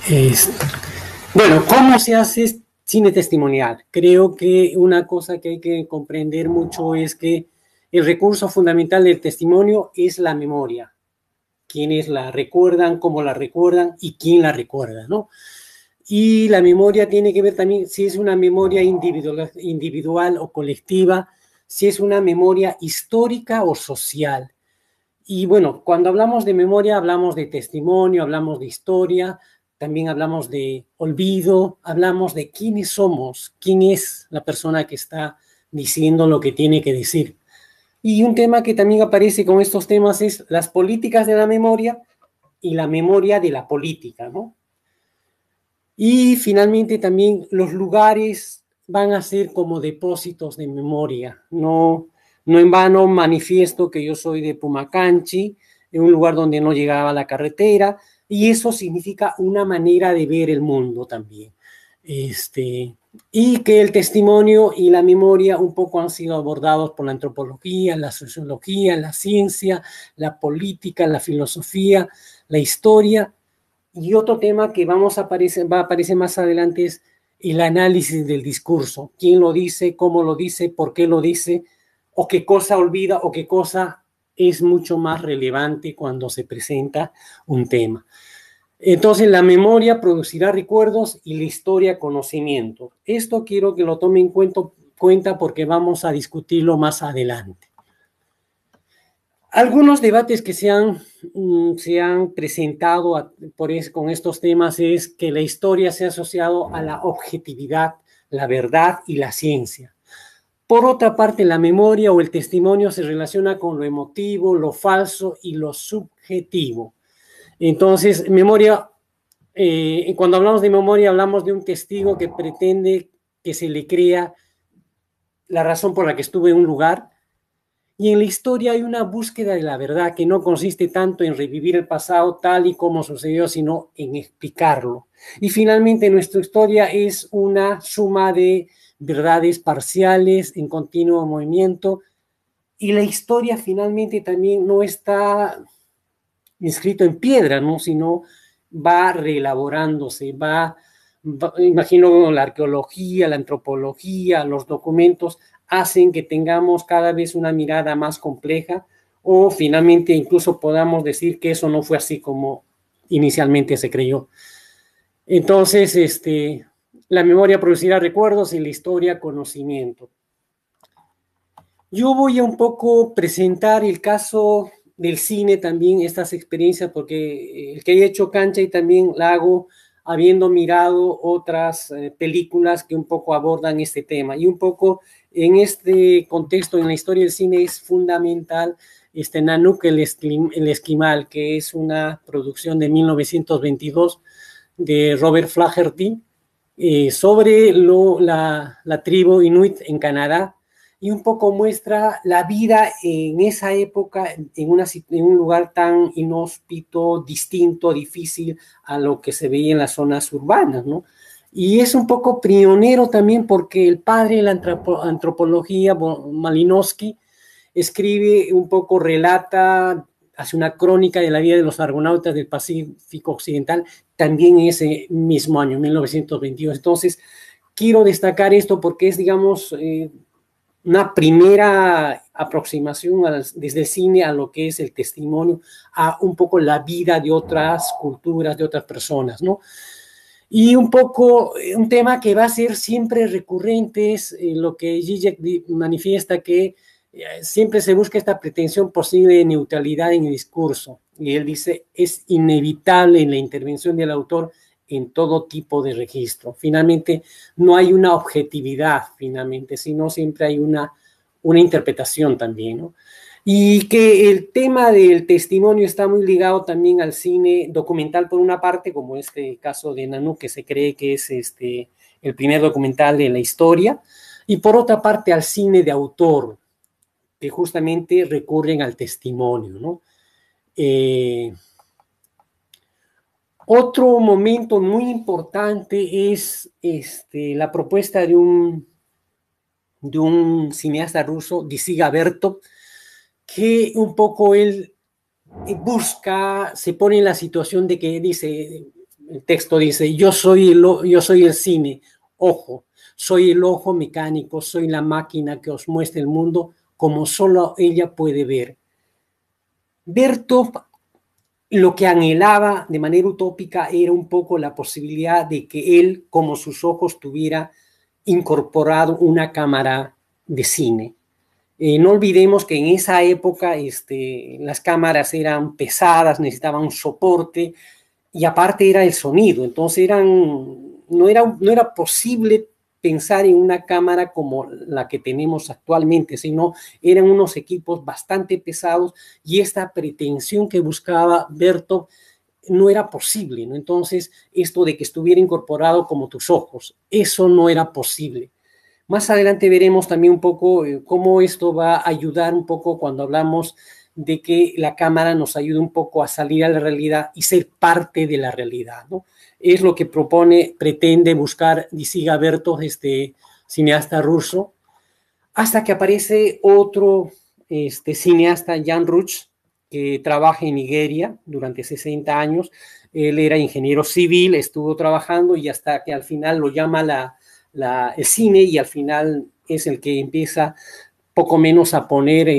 Es, bueno, ¿cómo se hace cine testimonial? Creo que una cosa que hay que comprender mucho es que el recurso fundamental del testimonio es la memoria. Quienes la recuerdan, cómo la recuerdan y quién la recuerda, ¿no? Y la memoria tiene que ver también si es una memoria individual o colectiva, si es una memoria histórica o social. Y bueno, cuando hablamos de memoria, hablamos de testimonio, hablamos de historia, también hablamos de olvido, hablamos de quiénes somos, quién es la persona que está diciendo lo que tiene que decir. Y un tema que también aparece con estos temas es las políticas de la memoria y la memoria de la política, ¿no? Y finalmente también los lugares van a ser como depósitos de memoria. No en vano manifiesto que yo soy de Pumacanchi, en un lugar donde no llegaba la carretera, y eso significa una manera de ver el mundo también. Y que el testimonio y la memoria un poco han sido abordados por la antropología, la sociología, la ciencia, la política, la filosofía, la historia. Y otro tema que va a aparecer más adelante es el análisis del discurso. ¿Quién lo dice? ¿Cómo lo dice? ¿Por qué lo dice? ¿O qué cosa olvida? ¿O qué cosa es mucho más relevante cuando se presenta un tema? Entonces, la memoria producirá recuerdos y la historia conocimiento. Esto quiero que lo tomen en cuenta porque vamos a discutirlo más adelante. Algunos debates que se han presentado con estos temas es que la historia se ha asociado a la objetividad, la verdad y la ciencia. Por otra parte, la memoria o el testimonio se relaciona con lo emotivo, lo falso y lo subjetivo. Entonces, memoria, cuando hablamos de memoria, hablamos de un testigo que pretende que se le crea la razón por la que estuvo en un lugar. Y en la historia hay una búsqueda de la verdad que no consiste tanto en revivir el pasado tal y como sucedió, sino en explicarlo. Y finalmente nuestra historia es una suma de verdades parciales en continuo movimiento. Y la historia finalmente también no está inscrito en piedra, ¿no? Sino va reelaborándose, imagino la arqueología, la antropología, los documentos hacen que tengamos cada vez una mirada más compleja o finalmente incluso podamos decir que eso no fue así como inicialmente se creyó. Entonces, la memoria producirá recuerdos y la historia conocimiento. Yo voy a un poco presentar el caso del cine también, estas experiencias, porque el que haya hecho cancha y también la hago habiendo mirado otras películas que un poco abordan este tema. Y un poco en este contexto, en la historia del cine, es fundamental Nanook el Esquimal, que es una producción de 1922 de Robert Flaherty, sobre la tribu inuit en Canadá, y un poco muestra la vida en esa época en un lugar tan inhóspito, distinto, difícil a lo que se veía en las zonas urbanas, ¿no? Y es un poco pionero también porque el padre de la antropología, Malinowski, escribe un poco, relata, hace una crónica de la vida de los argonautas del Pacífico Occidental, también en ese mismo año, 1922. Entonces, quiero destacar esto porque es, digamos, una primera aproximación desde el cine a lo que es el testimonio, a un poco la vida de otras culturas, de otras personas, ¿no? Y un poco, un tema que va a ser siempre recurrente es lo que Zizek manifiesta, que siempre se busca esta pretensión posible de neutralidad en el discurso. Y él dice, es inevitable en la intervención del autor en todo tipo de registro. Finalmente, no hay una objetividad, finalmente, sino siempre hay una interpretación también, ¿no? Y que el tema del testimonio está muy ligado también al cine documental por una parte, como este caso de Nanook, que se cree que es el primer documental de la historia, y por otra parte al cine de autor, que justamente recurren al testimonio, ¿no? Otro momento muy importante es la propuesta de un cineasta ruso, Disiga Vertov, que un poco él se pone en la situación de que dice, el texto dice, yo soy el cine, ojo, soy el ojo mecánico, soy la máquina que os muestra el mundo como solo ella puede ver. Bertov lo que anhelaba de manera utópica era un poco la posibilidad de que él, como sus ojos, tuviera incorporado una cámara de cine. No olvidemos que en esa época las cámaras eran pesadas, necesitaban un soporte y aparte era el sonido, entonces no era posible pensar en una cámara como la que tenemos actualmente, sino eran unos equipos bastante pesados y esta pretensión que buscaba Bertov no era posible, ¿no? Entonces, esto de que estuviera incorporado como tus ojos, eso no era posible. Más adelante veremos también un poco cómo esto va a ayudar un poco cuando hablamos de que la cámara nos ayude un poco a salir a la realidad y ser parte de la realidad, ¿no? Es lo que pretende buscar Disiga Bertov, este cineasta ruso, hasta que aparece otro cineasta, Jan Ruch, que trabaja en Nigeria durante 60 años. Él era ingeniero civil, estuvo trabajando y hasta que al final lo llama el cine y al final es el que empieza poco menos a poner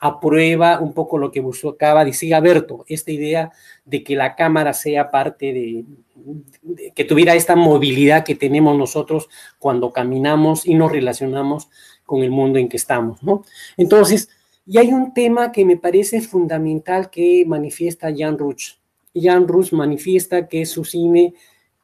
a prueba un poco lo que buscaba Disiga Bertov, esta idea de que la cámara sea parte de que tuviera esta movilidad que tenemos nosotros cuando caminamos y nos relacionamos con el mundo en que estamos, ¿no? Entonces, y hay un tema que me parece fundamental que manifiesta Jan Ruch. Jan Ruch manifiesta que su cine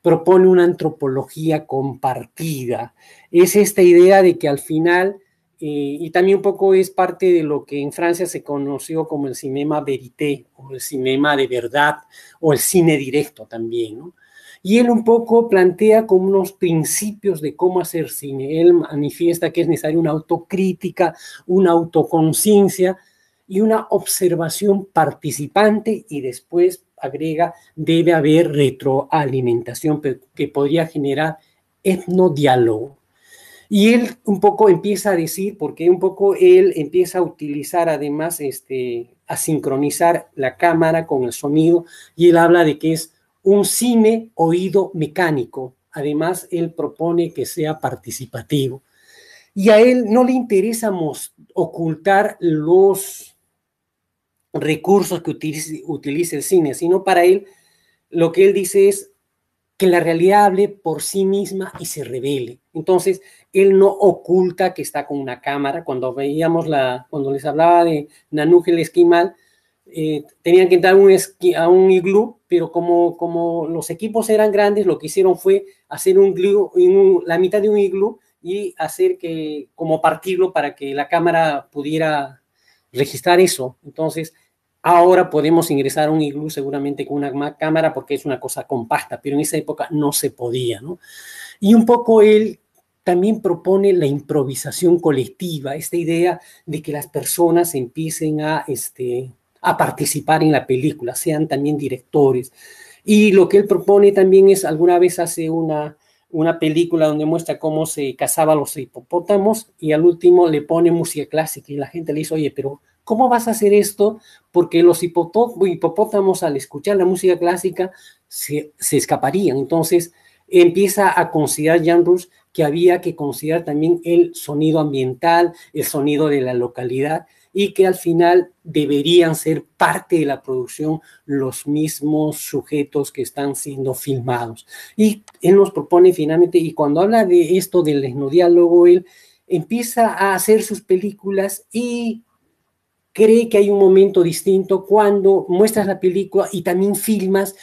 propone una antropología compartida. Es esta idea de que al final, y también un poco es parte de lo que en Francia se conoció como el cinema verité, o el cinema de verdad, o el cine directo también, ¿no? Y él un poco plantea como unos principios de cómo hacer cine. Él manifiesta que es necesaria una autocrítica, una autoconciencia y una observación participante y después agrega, debe haber retroalimentación que podría generar etnodiálogo. Y él un poco empieza a decir, porque un poco él empieza a utilizar además, a sincronizar la cámara con el sonido, y él habla de que es un cine oído mecánico. Además, él propone que sea participativo. Y a él no le interesa ocultar los recursos que utiliza el cine, sino para él lo que él dice es que la realidad hable por sí misma y se revele. Entonces, él no oculta que está con una cámara. Cuando cuando les hablaba de Nanook el esquimal, tenían que entrar a un iglú, pero como los equipos eran grandes, lo que hicieron fue hacer la mitad de un iglú y hacer como partirlo para que la cámara pudiera registrar eso. Entonces, ahora podemos ingresar a un iglú seguramente con una cámara porque es una cosa compacta, pero en esa época no se podía, ¿no? Y un poco él también propone la improvisación colectiva, esta idea de que las personas empiecen a participar en la película, sean también directores. Y lo que él propone también es, alguna vez hace una película donde muestra cómo se cazaban los hipopótamos y al último le pone música clásica y la gente le dice, oye, pero ¿cómo vas a hacer esto? Porque los hipopótamos al escuchar la música clásica se escaparían. Entonces empieza a considerar Jan Rush que había que considerar también el sonido ambiental, el sonido de la localidad y que al final deberían ser parte de la producción los mismos sujetos que están siendo filmados. Y él nos propone finalmente, y cuando habla de esto del etnodiálogo, él empieza a hacer sus películas y cree que hay un momento distinto cuando muestras la película y también filmas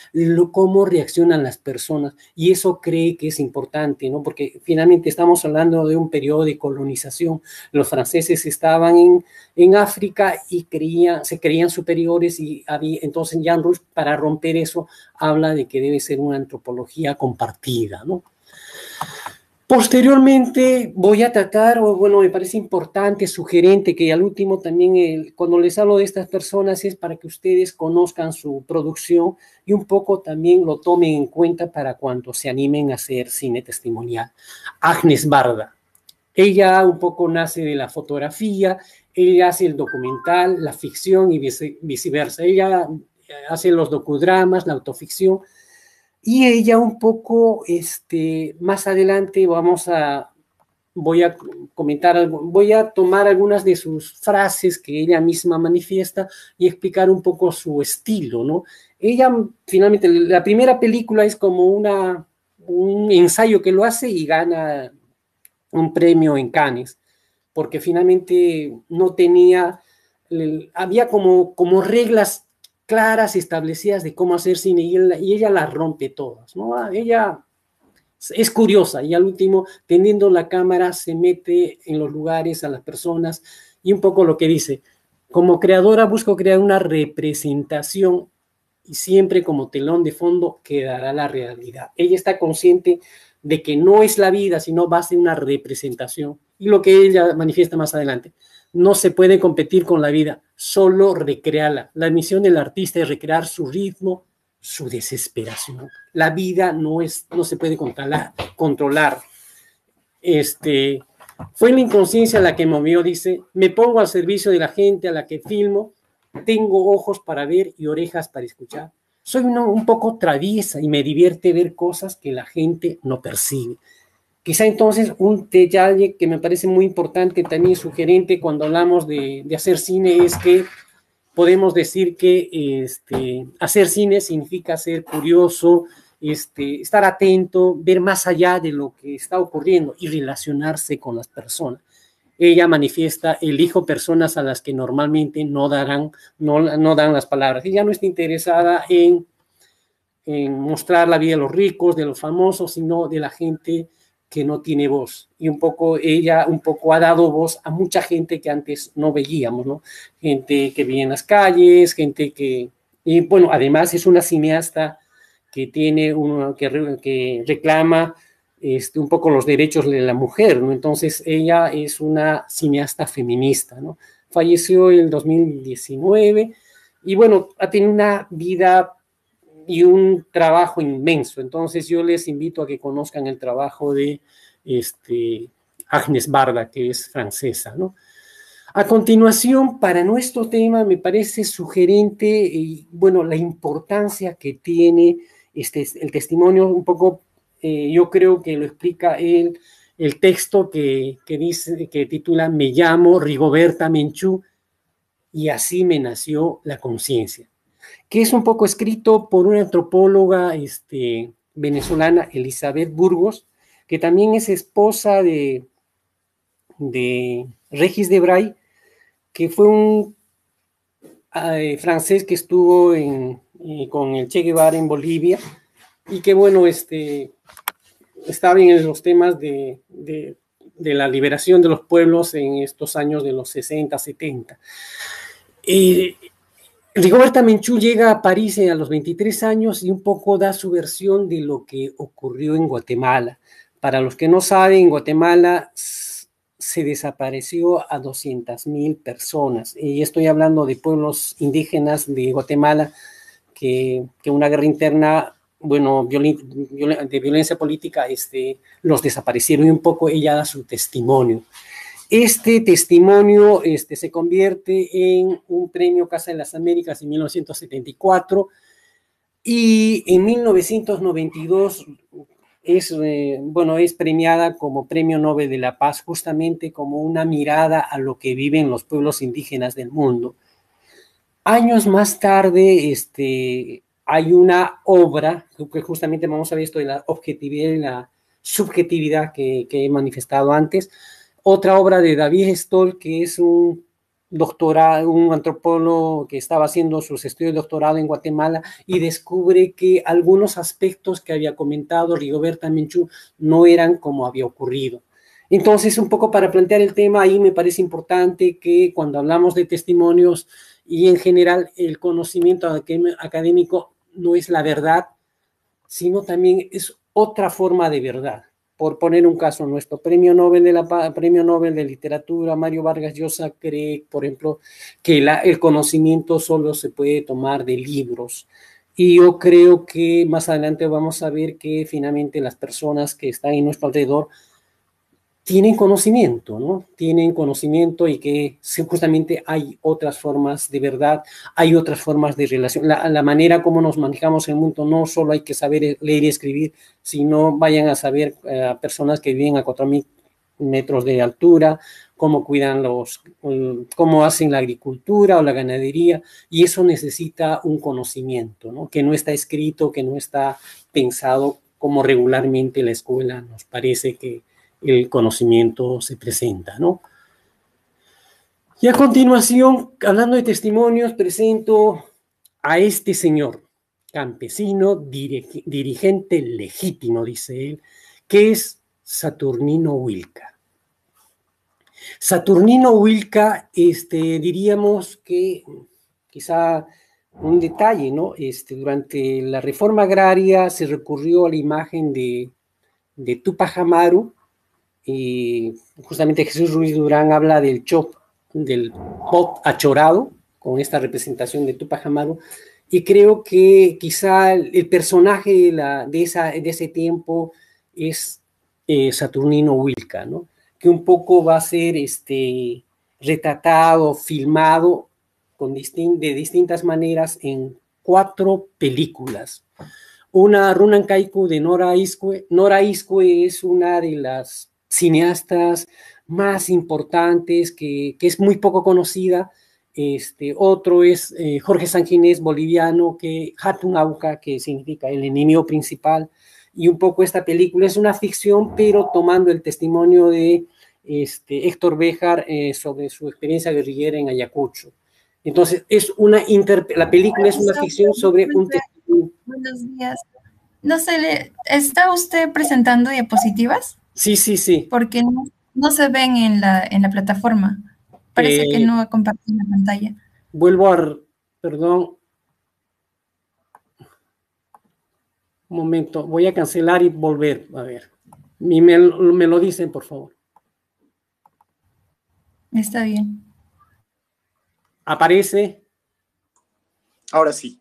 cómo reaccionan las personas. Y eso cree que es importante, ¿no? Porque finalmente estamos hablando de un periodo de colonización. Los franceses estaban en África y se creían superiores y entonces Jan Rush, para romper eso, habla de que debe ser una antropología compartida, ¿no? Posteriormente voy a tratar, bueno, me parece importante, sugerente, que al último también, cuando les hablo de estas personas es para que ustedes conozcan su producción y un poco también lo tomen en cuenta para cuando se animen a hacer cine testimonial. Agnes Barda. Ella un poco nace de la fotografía, ella hace el documental, la ficción y viceversa. Ella hace los docudramas, la autoficción, Y ella un poco, más adelante voy a comentar, voy a tomar algunas de sus frases que ella misma manifiesta y explicar un poco su estilo, ¿no? Ella, finalmente, la primera película es como un ensayo que lo hace y gana un premio en Cannes, porque finalmente no tenía, había como reglas claras establecidas de cómo hacer cine y ella las rompe todas, ¿no? Ella es curiosa y al último, teniendo la cámara, se mete en los lugares, a las personas y un poco lo que dice, como creadora busco crear una representación y siempre como telón de fondo quedará la realidad. Ella está consciente de que no es la vida, sino va a ser una representación. Y lo que ella manifiesta más adelante, no se puede competir con la vida, solo recrearla. La misión del artista es recrear su ritmo, su desesperación. La vida no se puede controlar. Fue la inconsciencia la que movió, dice, me pongo al servicio de la gente a la que filmo, tengo ojos para ver y orejas para escuchar. Soy un poco traviesa y me divierte ver cosas que la gente no percibe. Quizá entonces un detalle que me parece muy importante, también sugerente cuando hablamos de hacer cine, es que podemos decir que hacer cine significa ser curioso, estar atento, ver más allá de lo que está ocurriendo y relacionarse con las personas. Ella manifiesta, elijo personas a las que normalmente no dan las palabras. Ella no está interesada en mostrar la vida de los ricos, de los famosos, sino de la gente que no tiene voz. Y ella ha dado voz a mucha gente que antes no veíamos, ¿no? Gente que vive en las calles, y bueno, además es una cineasta que que reclama un poco los derechos de la mujer, ¿no? Entonces ella es una cineasta feminista, ¿no? Falleció en el 2019 y bueno, ha tenido una vida y un trabajo inmenso. Entonces yo les invito a que conozcan el trabajo de Agnes Barda, que es francesa, ¿no? A continuación, para nuestro tema, me parece sugerente, bueno, la importancia que tiene el testimonio, un poco, yo creo que lo explica el texto que titula Me llamo Rigoberta Menchú y así me nació la conciencia, que es un poco escrito por una antropóloga venezolana, Elizabeth Burgos, que también es esposa de Regis Debray, que fue un francés que estuvo con el Che Guevara en Bolivia y que, bueno, estaba en los temas de la liberación de los pueblos en estos años de los 60, 70. Rigoberta Menchú llega a París a los 23 años y un poco da su versión de lo que ocurrió en Guatemala. Para los que no saben, en Guatemala se desapareció a 200,000 personas. Y estoy hablando de pueblos indígenas de Guatemala que una guerra interna, bueno, de violencia política, los desaparecieron y un poco ella da su testimonio. Este testimonio se convierte en un premio Casa de las Américas en 1974 y en 1992 es premiada como Premio Nobel de la Paz, justamente como una mirada a lo que viven los pueblos indígenas del mundo. Años más tarde hay una obra, que justamente vamos a ver esto de la objetividad y la subjetividad que he manifestado antes, otra obra de David Stoll, que es un antropólogo que estaba haciendo sus estudios de doctorado en Guatemala y descubre que algunos aspectos que había comentado Rigoberta Menchú no eran como había ocurrido. Entonces, un poco para plantear el tema, ahí me parece importante que cuando hablamos de testimonios y en general el conocimiento académico no es la verdad, sino también es otra forma de verdad. Por poner un caso, nuestro Premio Nobel de Literatura, Mario Vargas Llosa, cree, por ejemplo, que el conocimiento solo se puede tomar de libros. Y yo creo que más adelante vamos a ver que finalmente las personas que están en nuestro alrededor tienen conocimiento, ¿no? Tienen conocimiento y que justamente hay otras formas de verdad, hay otras formas de relación. La manera como nos manejamos el mundo, no solo hay que saber leer y escribir, sino vayan a saber personas que viven a 4.000 metros de altura, cómo cuidan cómo hacen la agricultura o la ganadería, y eso necesita un conocimiento, ¿no? Que no está escrito, que no está pensado como regularmente la escuela nos parece que el conocimiento se presenta, ¿no? Y a continuación, hablando de testimonios, presento a este señor, campesino, dirigente legítimo, dice él, que es Saturnino Huilca. Saturnino Huilca, diríamos que quizá un detalle, ¿no? Durante la reforma agraria se recurrió a la imagen de Tupac Amaru, y justamente Jesús Ruiz Durán habla del pop achorado, con esta representación de Tupac Amaru, y creo que quizá el personaje de ese tiempo es Saturnino Huilca, ¿no? Que un poco va a ser retratado, filmado de distintas maneras en 4 películas. Una, Runan Kaiku, de Nora Iscue. Nora Iscue es una de las cineastas más importantes, que es muy poco conocida. Otro es Jorge Sanginés, boliviano, que Hatun Auca, que significa el enemigo principal. Y un poco esta película es una ficción, pero tomando el testimonio de Héctor Béjar sobre su experiencia guerrillera en Ayacucho. Entonces, la película es una ficción sobre un testimonio. Buenos días. No sé, ¿está usted presentando diapositivas? Sí, sí, sí. Porque no se ven en la plataforma. Parece que no ha compartido la pantalla. Perdón. Un momento, voy a cancelar y volver. A ver. Me lo dicen, por favor. Está bien. ¿Aparece? Ahora sí.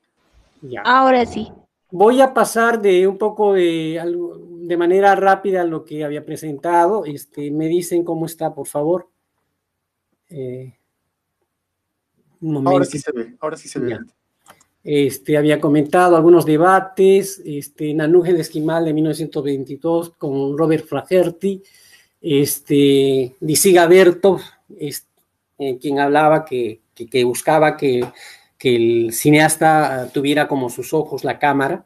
Ya. Ahora sí. Voy a pasar un poco de manera rápida lo que había presentado. Me dicen cómo está, por favor. Un momento. Ahora sí se ve. Había comentado algunos debates, Nanuje de Esquimal de 1922 con Robert Flaherty, Lisiga Bertov, quien hablaba que buscaba que el cineasta tuviera como sus ojos la cámara,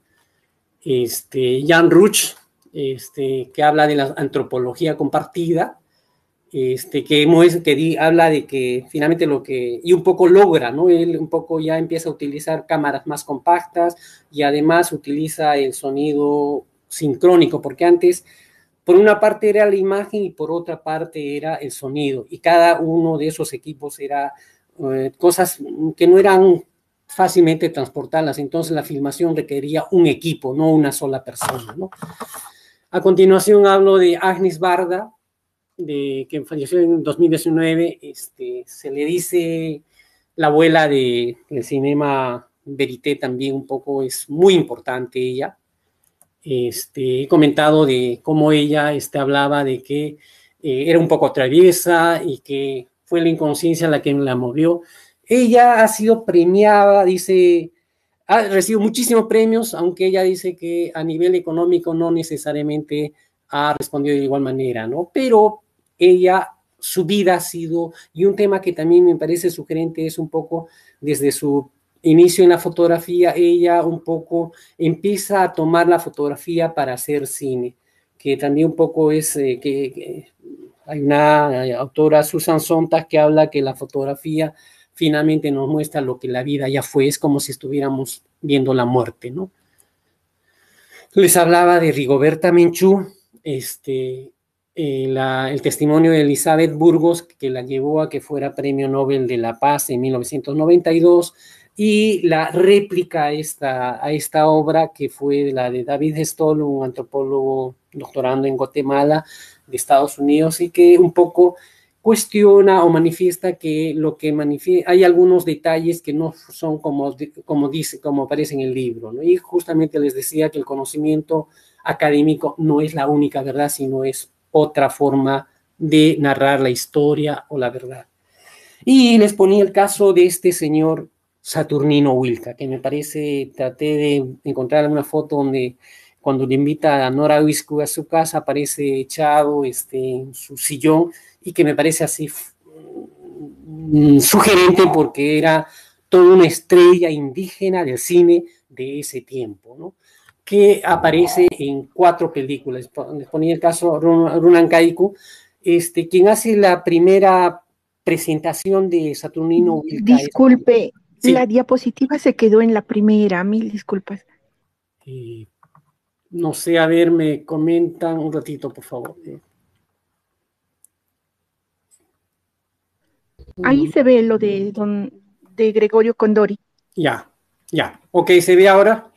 Jan Ruch, que habla de la antropología compartida, que habla de que finalmente y un poco logra, ¿no? Él un poco ya empieza a utilizar cámaras más compactas y además utiliza el sonido sincrónico, porque antes, por una parte era la imagen y por otra parte era el sonido, y cada uno de esos equipos era cosas que no eran fácilmente transportarlas, entonces la filmación requería un equipo, no una sola persona, ¿no? A continuación hablo de Agnes Barda, que falleció en 2019, se le dice la abuela del cinema verité también un poco, es muy importante ella. He comentado de cómo ella hablaba de que era un poco traviesa y que fue la inconsciencia la que la movió. Ella ha sido premiada, dice, ha recibido muchísimos premios, aunque ella dice que a nivel económico no necesariamente ha respondido de igual manera, ¿no? Pero su vida ha sido, y un tema que también me parece sugerente es un poco desde su inicio en la fotografía, ella un poco empieza a tomar la fotografía para hacer cine, que también un poco es que hay una autora, Susan Sontag, que habla que la fotografía finalmente nos muestra lo que la vida ya fue, es como si estuviéramos viendo la muerte, ¿no? Les hablaba de Rigoberta Menchú, el testimonio de Elizabeth Burgos, que la llevó a que fuera Premio Nobel de la Paz en 1992, y la réplica a esta obra, que fue la de David Stoll, un antropólogo doctorando en Guatemala, de Estados Unidos, y que un poco cuestiona o manifiesta que hay algunos detalles que no son como aparece en el libro, ¿no? Y justamente les decía que el conocimiento académico no es la única verdad, sino es otra forma de narrar la historia o la verdad. Y les ponía el caso de este señor Saturnino Wilca, que me parece, traté de encontrar alguna foto donde cuando le invita a Nora Uiscu a su casa aparece echado en su sillón, y que me parece así sugerente porque era toda una estrella indígena del cine de ese tiempo, ¿no? Que aparece en 4 películas. Les ponía el caso Runan Kaiku, quien hace la primera presentación de Saturnino Wilca. Disculpe, sí. La diapositiva se quedó en la primera, 1000 disculpas. No sé, a ver, me comentan un ratito, por favor. Ahí se ve lo de Gregorio Condori. Ya. Ok, ¿se ve ahora?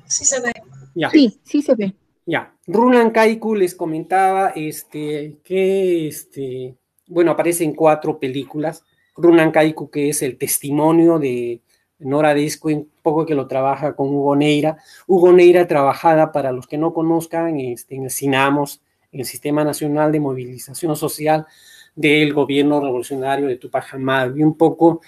Sí se ve. Ya. Sí se ve. Ya. Runan Kaiku les comentaba que bueno, aparece en 4 películas. Runan Kaiku, que es el testimonio de Nora Disco, un poco que lo trabaja con Hugo Neira. Hugo Neira trabajaba, para los que no conozcan, en el SINAMOS, en el Sistema Nacional de Movilización Social del gobierno revolucionario de Tupac Amaru, y un poco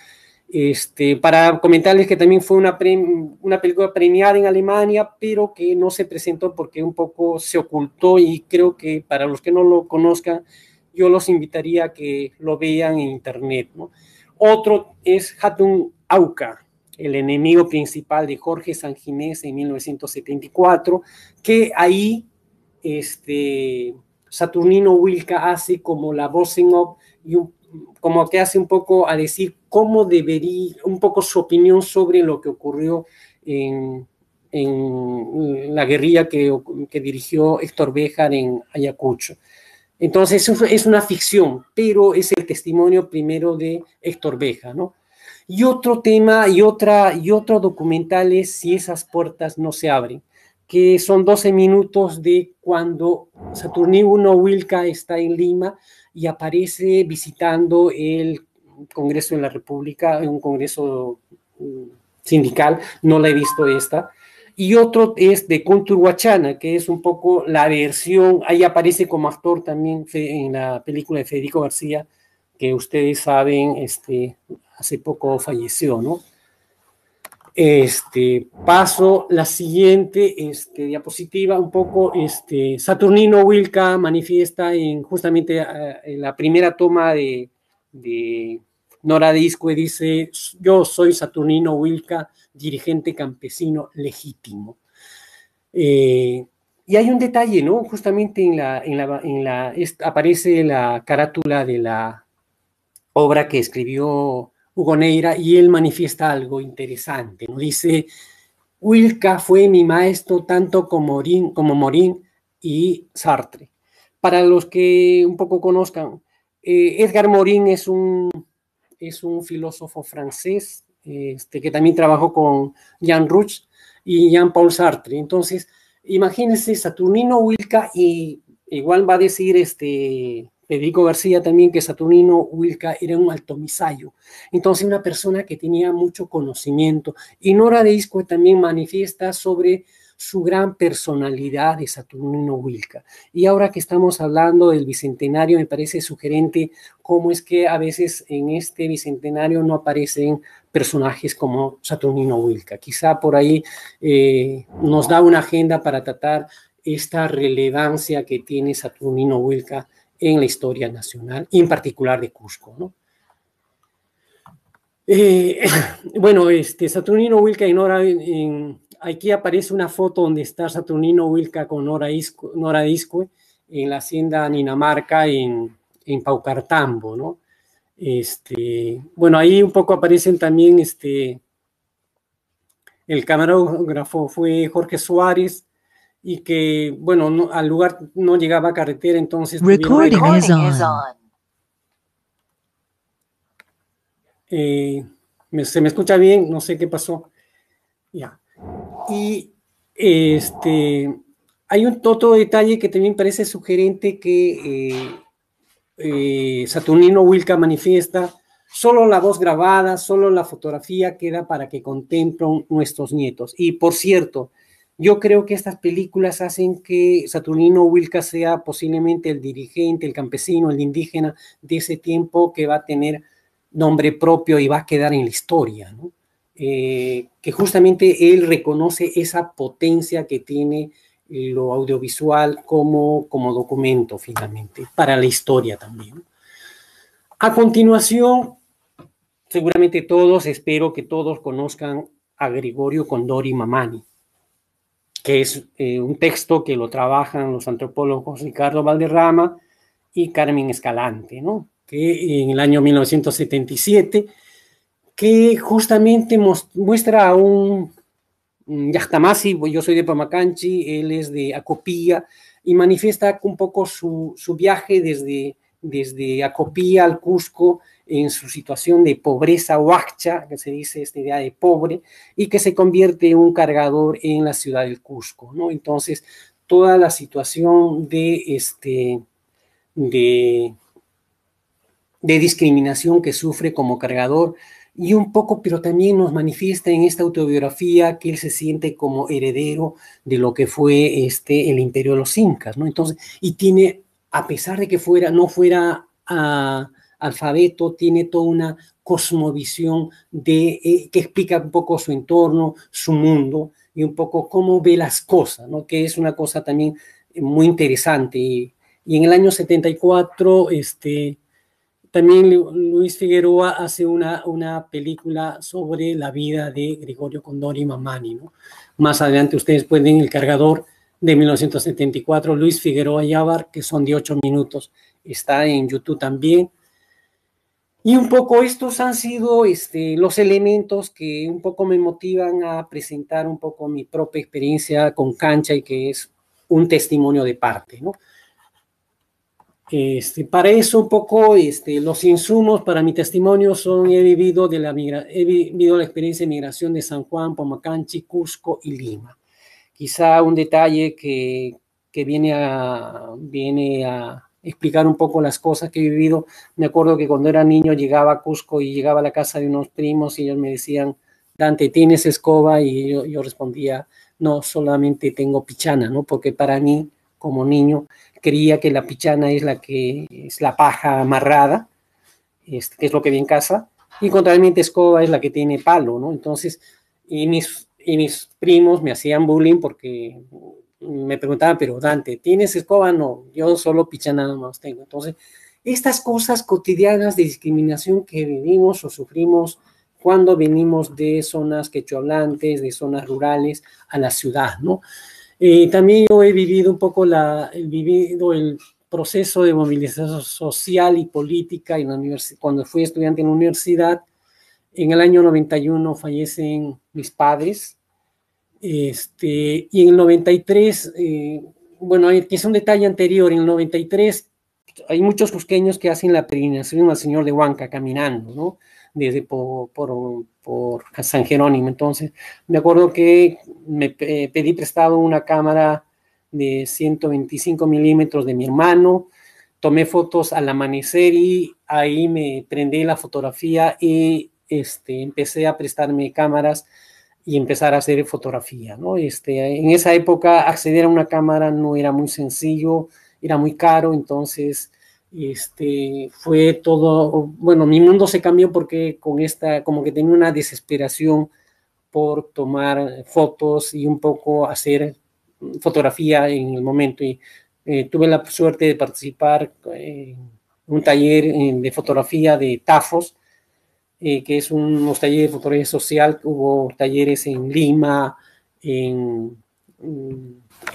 para comentarles que también fue una película premiada en Alemania, pero que no se presentó porque un poco se ocultó, y creo que para los que no lo conozcan, yo los invitaría a que lo vean en internet, ¿no? Otro es Hatun Auca, el enemigo principal de Jorge Sanginés en 1974, que ahí Saturnino Wilca hace como la voz en off, y como que hace un poco a decir cómo debería, un poco su opinión sobre lo que ocurrió en la guerrilla que dirigió Héctor Béjar en Ayacucho. Entonces es una ficción, pero es el testimonio primero de Héctor Béjar, ¿no? Y otro tema y otro documental es Si esas puertas no se abren, que son 12 minutos de cuando Saturnino Wilca está en Lima y aparece visitando el Congreso de la República, un congreso sindical, no la he visto esta. Y otro es de Conturhuachana, que es un poco la versión, ahí aparece como actor también en la película de Federico García, que ustedes saben, hace poco falleció, ¿no? Paso la siguiente diapositiva, un poco, Saturnino Wilca manifiesta justamente en la primera toma de Nora Disco, y dice: yo soy Saturnino Wilca, dirigente campesino legítimo. Y hay un detalle, ¿no? Justamente aparece la carátula de la obra que escribió Hugo Neira, y él manifiesta algo interesante, ¿no? Dice: Wilca fue mi maestro tanto como Morín y Sartre. Para los que un poco conozcan, Edgar Morin es un filósofo francés que también trabajó con Jean Rouch y Jean-Paul Sartre. Entonces, imagínense, Saturnino Wilca, y igual va a decir Federico García también, que Saturnino Wilca era un altomisayo, entonces una persona que tenía mucho conocimiento. Y Nora Disco también manifiesta sobre su gran personalidad de Saturnino Wilca. Y ahora que estamos hablando del bicentenario, me parece sugerente cómo es que a veces en este bicentenario no aparecen personajes como Saturnino Wilca. Quizá por ahí nos da una agenda para tratar esta relevancia que tiene Saturnino Wilca en la historia nacional, y en particular de Cusco, ¿no? Bueno, Saturnino Wilca y Nora, aquí aparece una foto donde está Saturnino Wilca con Nora Disco en la hacienda Ninamarca en Paucartambo, ¿no? Bueno, ahí un poco aparecen también, el camarógrafo fue Jorge Suárez, y que, bueno, al lugar no llegaba carretera, entonces... Recording is on. ¿Se me escucha bien? No sé qué pasó. Ya. Y hay otro detalle que también parece sugerente, que Saturnino Wilca manifiesta: solo la voz grabada, solo la fotografía queda para que contemplen nuestros nietos. Y por cierto, Yo creo que estas películas hacen que Saturnino Huilca sea posiblemente el dirigente, el campesino, el indígena de ese tiempo que va a tener nombre propio y va a quedar en la historia, ¿no? Que justamente él reconoce esa potencia que tiene lo audiovisual como documento finalmente, para la historia también. A continuación, seguramente espero que todos conozcan a Gregorio Condori Mamani, que es un texto que lo trabajan los antropólogos Ricardo Valderrama y Carmen Escalante, ¿no? Que en el año 1977, que justamente muestra a un Yachtamasi, yo soy de Pamacanchi, él es de Acopía, y manifiesta un poco su viaje desde Acopía al Cusco en su situación de pobreza huacha, que se dice esta idea de pobre, y que se convierte en un cargador en la ciudad del Cusco, ¿no? Entonces, toda la situación de discriminación que sufre como cargador, y un poco, pero también nos manifiesta en esta autobiografía que él se siente como heredero de lo que fue el imperio de los incas, ¿no? Entonces, y tiene, a pesar de que no fuera alfabeto, tiene toda una cosmovisión que explica un poco su entorno, su mundo, y un poco cómo ve las cosas, ¿no? Que es una cosa también muy interesante. Y en el año 74, también Luis Figueroa hace una película sobre la vida de Gregorio Condori Mamani, ¿no? Más adelante ustedes pueden El Cargador de 1974, Luis Figueroa Yávar, que son de 8 minutos, está en YouTube también. Y un poco estos han sido los elementos que un poco me motivan a presentar un poco mi propia experiencia con Cancha, y que es un testimonio de parte, ¿no? Para eso un poco los insumos para mi testimonio son, he vivido la experiencia de migración de San Juan, Pamacanchi, Cusco y Lima. Quizá un detalle que viene a explicar un poco las cosas que he vivido. Me acuerdo que cuando era niño llegaba a Cusco y llegaba a la casa de unos primos y ellos me decían, Dante, ¿tienes escoba? Y yo respondía, no, solamente tengo pichana, ¿no? Porque para mí, como niño, creía que la pichana es la paja amarrada, que es lo que vi en casa, y contrariamente escoba es la que tiene palo, ¿no? Entonces, y mis primos me hacían bullying porque me preguntaban, pero Dante, ¿tienes escoba? No, yo solo pichana nada más tengo. Entonces, estas cosas cotidianas de discriminación que vivimos o sufrimos cuando venimos de zonas quechohablantes, de zonas rurales a la ciudad, ¿no? También yo he vivido un poco el proceso de movilización social y política cuando fui estudiante en la universidad. En el año 91 fallecen mis padres, y en el 93, bueno, aquí es un detalle anterior, en el 93 hay muchos cusqueños que hacen la peregrinación al Señor de Huanca caminando, ¿no? Desde por San Jerónimo. Entonces, me acuerdo que me pedí prestado una cámara de 125 milímetros de mi hermano, tomé fotos al amanecer y ahí me prendí la fotografía y empecé a prestarme cámaras y empezar a hacer fotografía, ¿no? En esa época acceder a una cámara no era muy sencillo, era muy caro, entonces fue todo, bueno, mi mundo se cambió porque como que tenía una desesperación por tomar fotos y un poco hacer fotografía en el momento, y tuve la suerte de participar en un taller de fotografía de Tafos, que es unos talleres de fotografía social. Hubo talleres en Lima, en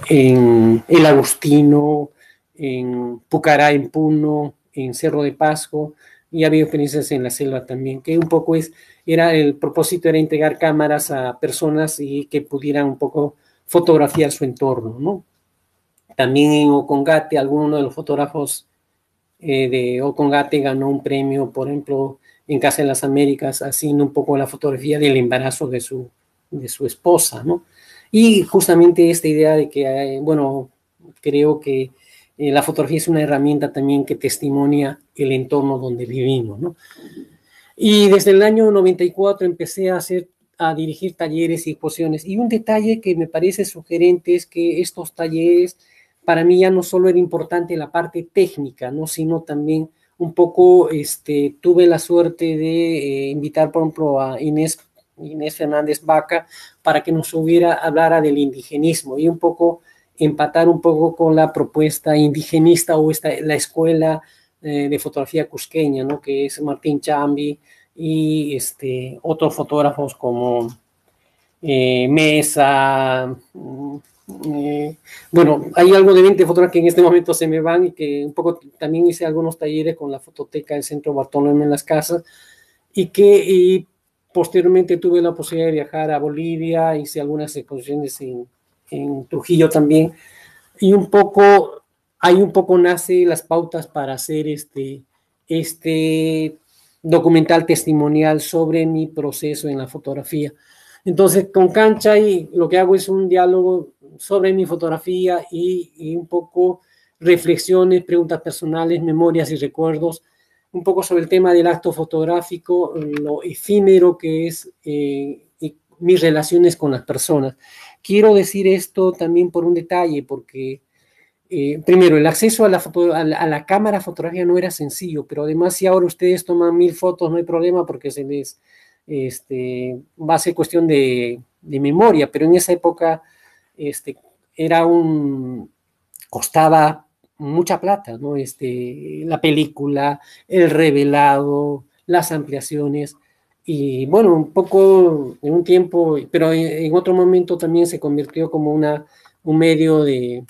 El Agustino, en Pucará, en Puno, en Cerro de Pasco, y había experiencias en la selva también, que un poco el propósito era entregar cámaras a personas y que pudieran un poco fotografiar su entorno, ¿no? También en Ocongate, alguno de los fotógrafos de Ocongate ganó un premio, por ejemplo, en Casa de las Américas, haciendo un poco la fotografía del embarazo de su esposa, ¿no? Y justamente esta idea de que, bueno, creo que la fotografía es una herramienta también que testimonia el entorno donde vivimos, ¿no? Y desde el año 94 empecé a hacer a dirigir talleres y exposiciones. Y un detalle que me parece sugerente es que estos talleres, para mí ya no solo era importante la parte técnica, ¿no? Sino también un poco, tuve la suerte de invitar, por ejemplo, a Inés Fernández Vaca para que nos hablara del indigenismo y un poco empatar un poco con la propuesta indigenista o la escuela de fotografía cusqueña, ¿no? Que es Martín Chambi y otros fotógrafos como Mesa. Bueno, hay algo de 20 fotógrafos que en este momento se me van y que un poco también hice algunos talleres con la fototeca del Centro Bartolomé en Las Casas y posteriormente tuve la posibilidad de viajar a Bolivia, hice algunas exposiciones en Trujillo también y ahí un poco nace las pautas para hacer este documental testimonial sobre mi proceso en la fotografía. Entonces, con Kanchay lo que hago es un diálogo sobre mi fotografía y un poco reflexiones, preguntas personales, memorias y recuerdos, un poco sobre el tema del acto fotográfico, lo efímero que es y mis relaciones con las personas. Quiero decir esto también por un detalle, porque primero, el acceso a la cámara fotográfica no era sencillo, pero además si ahora ustedes toman 1000 fotos no hay problema porque se les va a ser cuestión de memoria, pero en esa época costaba mucha plata, ¿no? La película, el revelado, las ampliaciones, y bueno, un poco en un tiempo, pero en otro momento también se convirtió como un medio de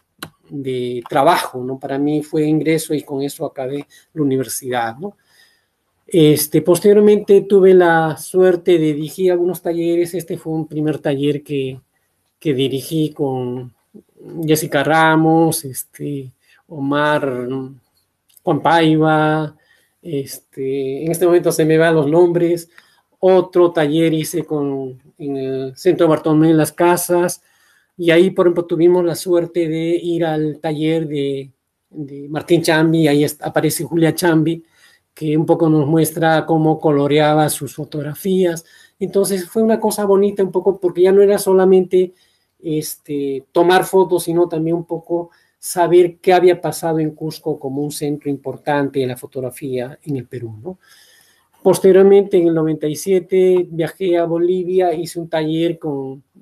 trabajo, ¿no? Para mí fue ingreso y con eso acabé la universidad, ¿no? Posteriormente tuve la suerte de dirigir algunos talleres. Este fue un primer taller que dirigí con Jessica Ramos, Omar, Juan Paiva, en este momento se me van los nombres. Otro taller hice en el Centro Bartolomé en Las Casas, y ahí, por ejemplo, tuvimos la suerte de ir al taller de Martín Chambi. Ahí aparece Julia Chambi, que un poco nos muestra cómo coloreaba sus fotografías. Entonces fue una cosa bonita un poco porque ya no era solamente tomar fotos, sino también un poco saber qué había pasado en Cusco como un centro importante de la fotografía en el Perú, ¿no? Posteriormente, en el 97, viajé a Bolivia, hice un taller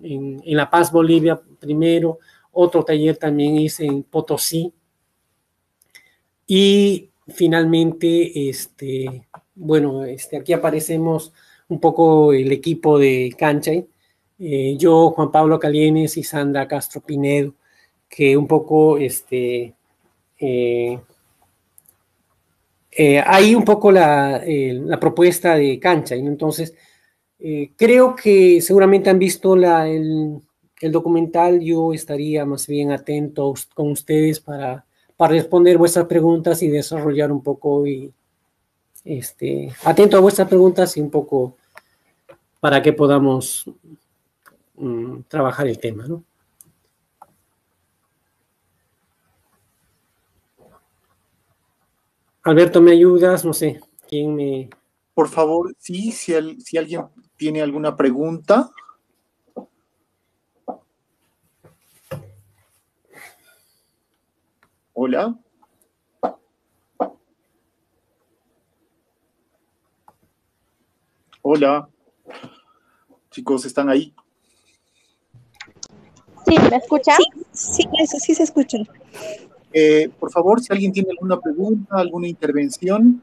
en La Paz, Bolivia, primero, otro taller también hice en Potosí, y finalmente, bueno, aquí aparecemos un poco el equipo de Kanchay, yo, Juan Pablo Calienes y Sandra Castro Pinedo, que un poco, hay un poco la propuesta de Kanchay, ¿no? Entonces, creo que seguramente han visto el documental. Yo estaría más bien atento con ustedes para responder vuestras preguntas y desarrollar un poco, y atento a vuestras preguntas y un poco para que podamos trabajar el tema, ¿no? Alberto, ¿me ayudas? No sé, ¿quién me...? Por favor, sí, si alguien tiene alguna pregunta. Hola. Hola. Chicos, ¿están ahí? Sí, ¿me escuchan? Sí, eso sí se escucha. Por favor, si alguien tiene alguna pregunta, alguna intervención.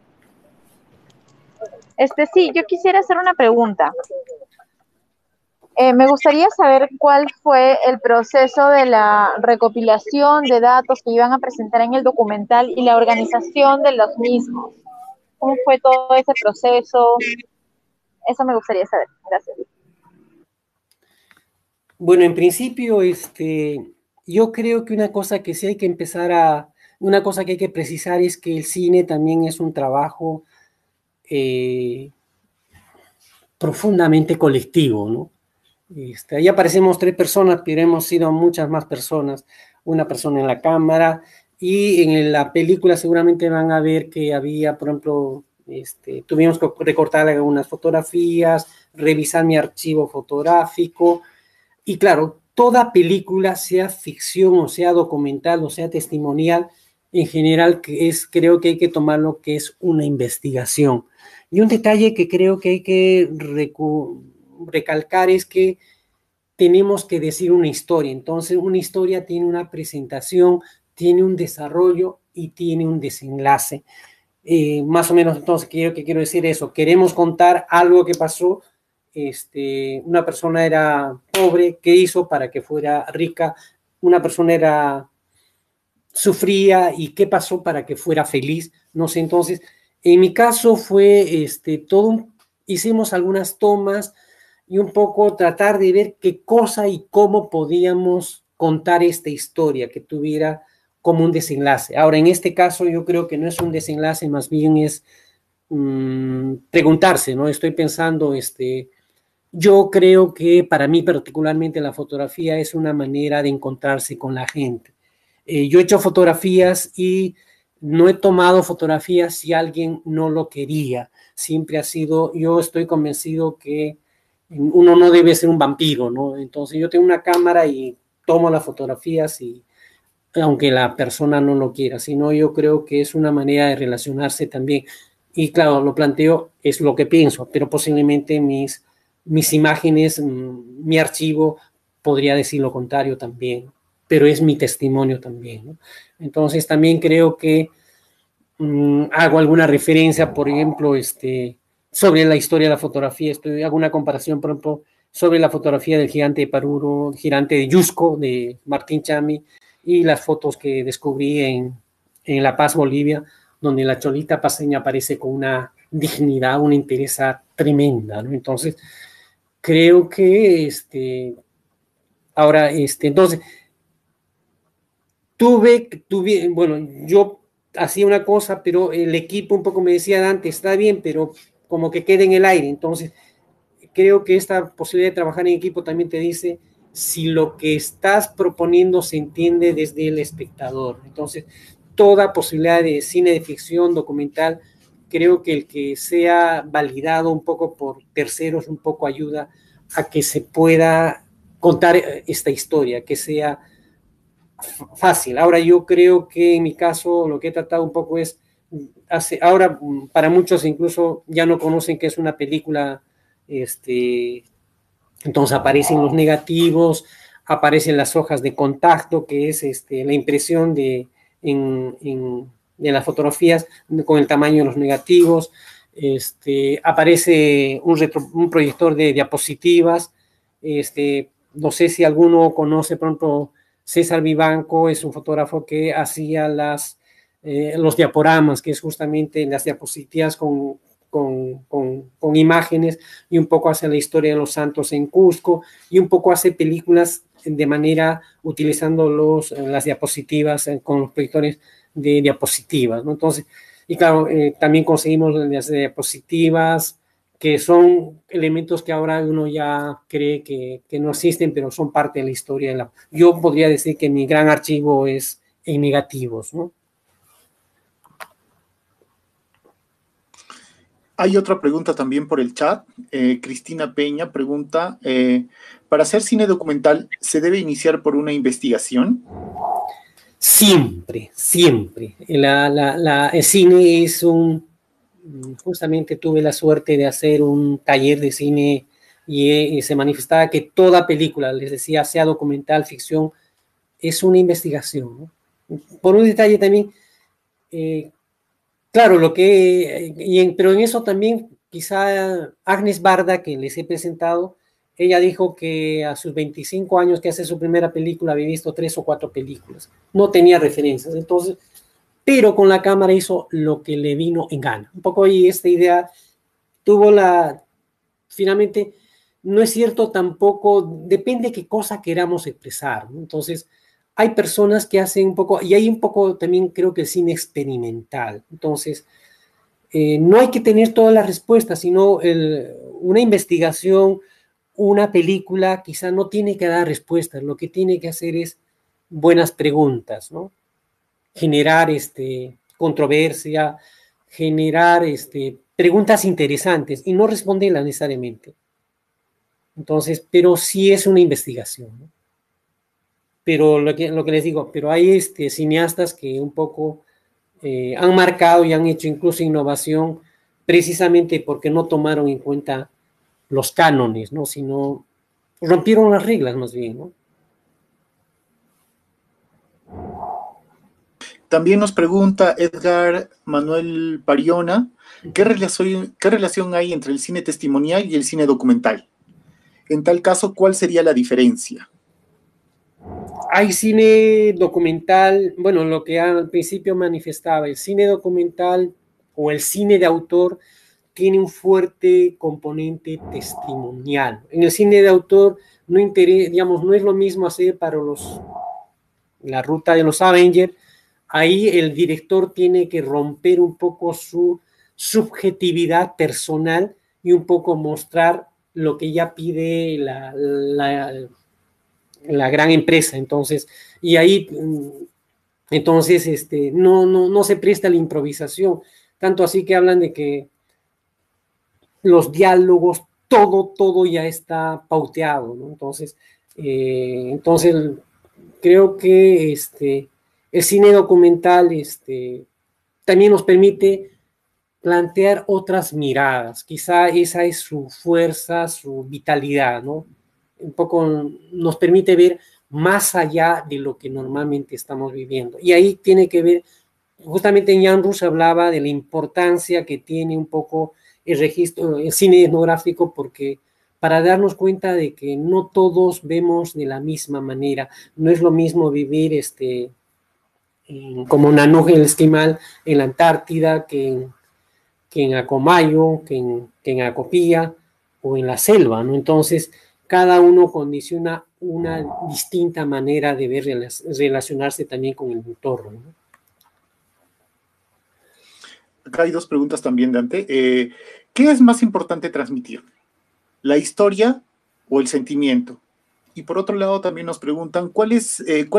Sí, yo quisiera hacer una pregunta. Me gustaría saber cuál fue el proceso de la recopilación de datos que iban a presentar en el documental y la organización de los mismos. ¿Cómo fue todo ese proceso? Eso me gustaría saber. Gracias. Bueno, en principio, yo creo que una cosa que sí hay que una cosa que hay que precisar es que el cine también es un trabajo profundamente colectivo, ¿no? Ahí aparecemos 3 personas, pero hemos sido muchas más personas. Una persona en la cámara, y en la película seguramente van a ver que había, por ejemplo, tuvimos que recortar algunas fotografías, revisar mi archivo fotográfico y claro, toda película, sea ficción o sea documental o sea testimonial, en general creo que hay que tomarlo que es una investigación. Y un detalle que creo que hay que recalcar es que tenemos que decir una historia. Entonces, una historia tiene una presentación, tiene un desarrollo y tiene un desenlace. Más o menos, entonces, quiero decir eso. Queremos contar algo que pasó. Una persona era pobre, ¿qué hizo para que fuera rica? Una persona sufría y qué pasó para que fuera feliz. No sé, entonces, en mi caso fue hicimos algunas tomas y un poco tratar de ver qué cosa y cómo podíamos contar esta historia que tuviera como un desenlace. Ahora, en este caso yo creo que no es un desenlace, más bien es preguntarse, ¿no? Estoy pensando, yo creo que para mí particularmente la fotografía es una manera de encontrarse con la gente. Yo he hecho fotografías y no he tomado fotografías si alguien no lo quería. Siempre ha sido, yo estoy convencido que uno no debe ser un vampiro, ¿no? Entonces yo tengo una cámara y tomo las fotografías y aunque la persona no lo quiera, sino yo creo que es una manera de relacionarse también. Y claro, lo planteo, es lo que pienso, pero posiblemente mis imágenes, mi archivo podría decir lo contrario también, pero es mi testimonio también, ¿no? Entonces también creo que hago alguna referencia, por ejemplo, sobre la historia de la fotografía, hago una comparación, por ejemplo, sobre la fotografía del gigante de Paruro, gigante de Yusco, de Martín Chami, y las fotos que descubrí en La Paz, Bolivia, donde la cholita paseña aparece con una dignidad, una entereza tremenda, ¿no? Entonces, creo que, entonces, bueno, yo hacía una cosa, pero el equipo un poco me decía, Dante, está bien, pero como que queda en el aire. Entonces, creo que esta posibilidad de trabajar en equipo también te dice si lo que estás proponiendo se entiende desde el espectador. Entonces, toda posibilidad de cine de ficción, documental, creo que el que sea validado un poco por terceros, un poco ayuda a que se pueda contar esta historia, que sea fácil. Ahora yo creo que en mi caso lo que he tratado un poco es, ahora para muchos incluso ya no conocen que es una película, entonces aparecen los negativos, aparecen las hojas de contacto, que es la impresión de las fotografías con el tamaño de los negativos, aparece un proyector de diapositivas, no sé si alguno conoce, por ejemplo, César Vivanco es un fotógrafo que hacía los diaporamas, que es justamente las diapositivas con imágenes, y un poco hace la historia de los santos en Cusco, y un poco hace películas de manera utilizando las diapositivas con los proyectores de diapositivas, ¿no? Entonces, y claro, también conseguimos las diapositivas, que son elementos que ahora uno ya cree que no existen, pero son parte de la historia. Yo podría decir que mi gran archivo es en negativos, ¿no? Hay otra pregunta también por el chat. Cristina Peña pregunta, ¿para hacer cine documental se debe iniciar por una investigación? Siempre, siempre. El cine es justamente tuve la suerte de hacer un taller de cine y se manifestaba que toda película, les decía, sea documental, ficción, es una investigación, ¿no? Por un detalle también, claro, pero en eso también quizá Agnes Barda, que les he presentado, ella dijo que a sus 25 años que hace su primera película había visto 3 o 4 películas, no tenía referencias, entonces, pero con la cámara hizo lo que le vino en gana. Un poco ahí esta idea finalmente, no es cierto tampoco, depende qué cosa queramos expresar, ¿no? Entonces, hay personas que hacen un poco, y hay un poco también creo que el cine experimental, entonces, no hay que tener todas las respuestas, sino una investigación, una película quizá no tiene que dar respuestas, lo que tiene que hacer es buenas preguntas, ¿no? Generar controversia, generar preguntas interesantes y no responderlas necesariamente. Entonces, pero sí es una investigación, ¿no? Pero lo que les digo, pero hay cineastas que un poco han marcado y han hecho incluso innovación precisamente porque no tomaron en cuenta los cánones, ¿no? Sino rompieron las reglas más bien, ¿no? También nos pregunta Edgar Manuel Pariona, ¿qué relación hay entre el cine testimonial y el cine documental? En tal caso, ¿cuál sería la diferencia? Hay cine documental, bueno, lo que al principio manifestaba, el cine documental o el cine de autor tiene un fuerte componente testimonial. En el cine de autor no es lo mismo hacer para la ruta de los Avengers. Ahí el director tiene que romper un poco su subjetividad personal y un poco mostrar lo que ya pide la gran empresa. Entonces, y ahí, entonces, no se presta la improvisación. Tanto así que hablan de que los diálogos, todo ya está pauteado, ¿no? Entonces, creo que el cine documental también nos permite plantear otras miradas. Quizá esa es su fuerza, su vitalidad, ¿no? Un poco nos permite ver más allá de lo que normalmente estamos viviendo. Y ahí tiene que ver, justamente Jan Rus hablaba de la importancia que tiene un poco el registro, el cine etnográfico, porque para darnos cuenta de que no todos vemos de la misma manera. No es lo mismo vivir como Nanook el esquimal en la Antártida que en Acomayo, que en Acopía o en la selva, ¿no? Entonces, cada uno condiciona una distinta manera de ver, relacionarse también con el entorno, ¿no? Acá hay dos preguntas también, Dante. ¿Qué es más importante transmitir? ¿La historia o el sentimiento? Y por otro lado también nos preguntan, ¿cuál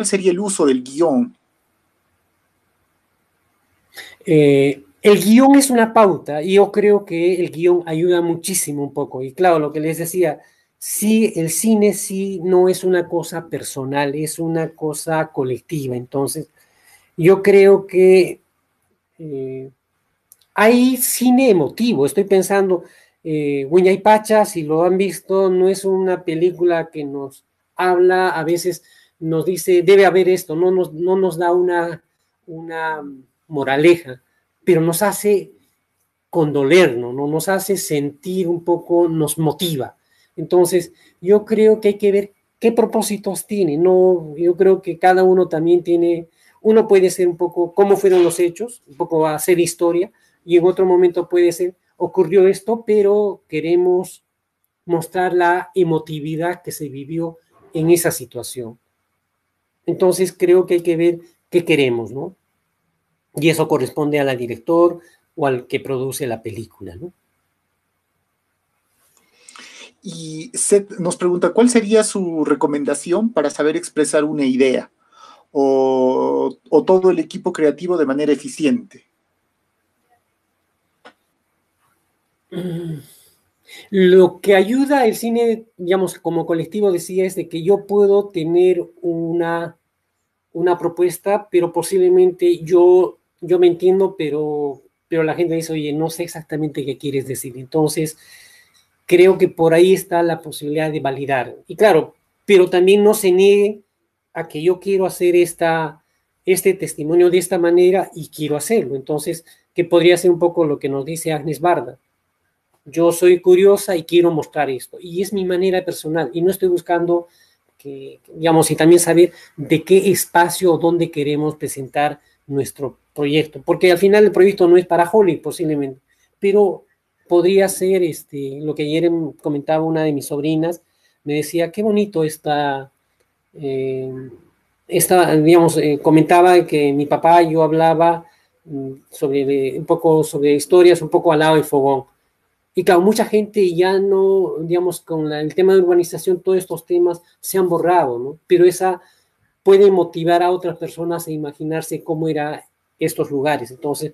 sería el uso del guión? El guión es una pauta y yo creo que el guión ayuda muchísimo un poco. Y claro, lo que les decía, sí, el cine sí no es una cosa personal, es una cosa colectiva. Entonces, yo creo que hay cine emotivo. Estoy pensando, Huayna si lo han visto, no es una película que nos habla, a veces nos dice, debe haber esto, no nos da una moraleja, pero nos hace condolernos, ¿no? Nos hace sentir un poco, nos motiva. Entonces, yo creo que hay que ver qué propósitos tiene, ¿no? Yo creo que cada uno también tiene, uno puede ser un poco cómo fueron los hechos, un poco hacer historia, y en otro momento puede ser, ocurrió esto, pero queremos mostrar la emotividad que se vivió en esa situación. Entonces, creo que hay que ver qué queremos, ¿no? Y eso corresponde al director o al que produce la película, ¿no? Y Seth nos pregunta, ¿cuál sería su recomendación para saber expresar una idea o todo el equipo creativo de manera eficiente? Lo que ayuda el cine, digamos, como colectivo decía, es de que yo puedo tener una propuesta, pero posiblemente yo me entiendo, pero la gente dice, oye, no sé exactamente qué quieres decir. Entonces, creo que por ahí está la posibilidad de validar. Y claro, pero también no se niegue a que yo quiero hacer este testimonio de esta manera y quiero hacerlo. Entonces, que podría ser un poco lo que nos dice Agnes Barda. Yo soy curiosa y quiero mostrar esto. Y es mi manera personal. Y no estoy buscando que, digamos, y también saber de qué espacio o dónde queremos presentar nuestro proyecto. Porque al final el proyecto no es para Hollywood, posiblemente. Pero podría ser lo que ayer comentaba una de mis sobrinas. Me decía, qué bonito digamos, comentaba que mi papá y yo hablaba un poco sobre historias, un poco al lado del fogón. Y claro, mucha gente ya no, digamos, con el tema de urbanización, todos estos temas se han borrado, ¿no? Pero esa puede motivar a otras personas a imaginarse cómo eran estos lugares. Entonces,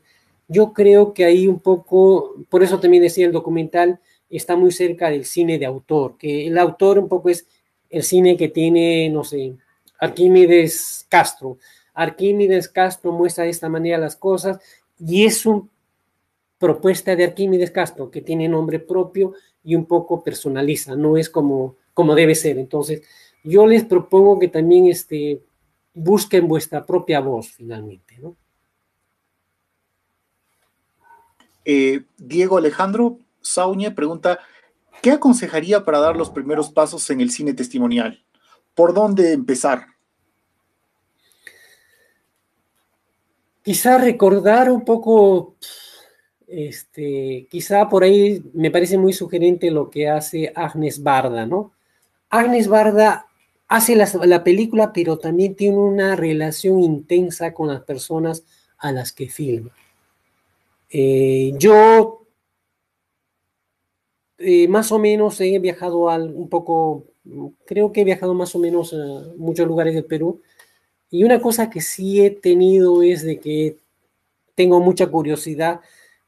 yo creo que ahí un poco, por eso también decía el documental, está muy cerca del cine de autor, que el autor un poco es el cine que tiene, no sé, Arquímedes Castro. Arquímedes Castro muestra de esta manera las cosas y es una propuesta de Arquímedes Castro que tiene nombre propio y un poco personaliza, no es como debe ser. Entonces, yo les propongo que también busquen vuestra propia voz finalmente, ¿no? Diego Alejandro Sauñe pregunta, ¿qué aconsejaría para dar los primeros pasos en el cine testimonial? ¿Por dónde empezar? Quizá recordar un poco, quizá por ahí me parece muy sugerente lo que hace Agnes Barda, ¿no? Agnes Barda hace la película, pero también tiene una relación intensa con las personas a las que filma. Yo más o menos he viajado un poco, creo que he viajado más o menos a muchos lugares del Perú, y una cosa que sí he tenido es de que tengo mucha curiosidad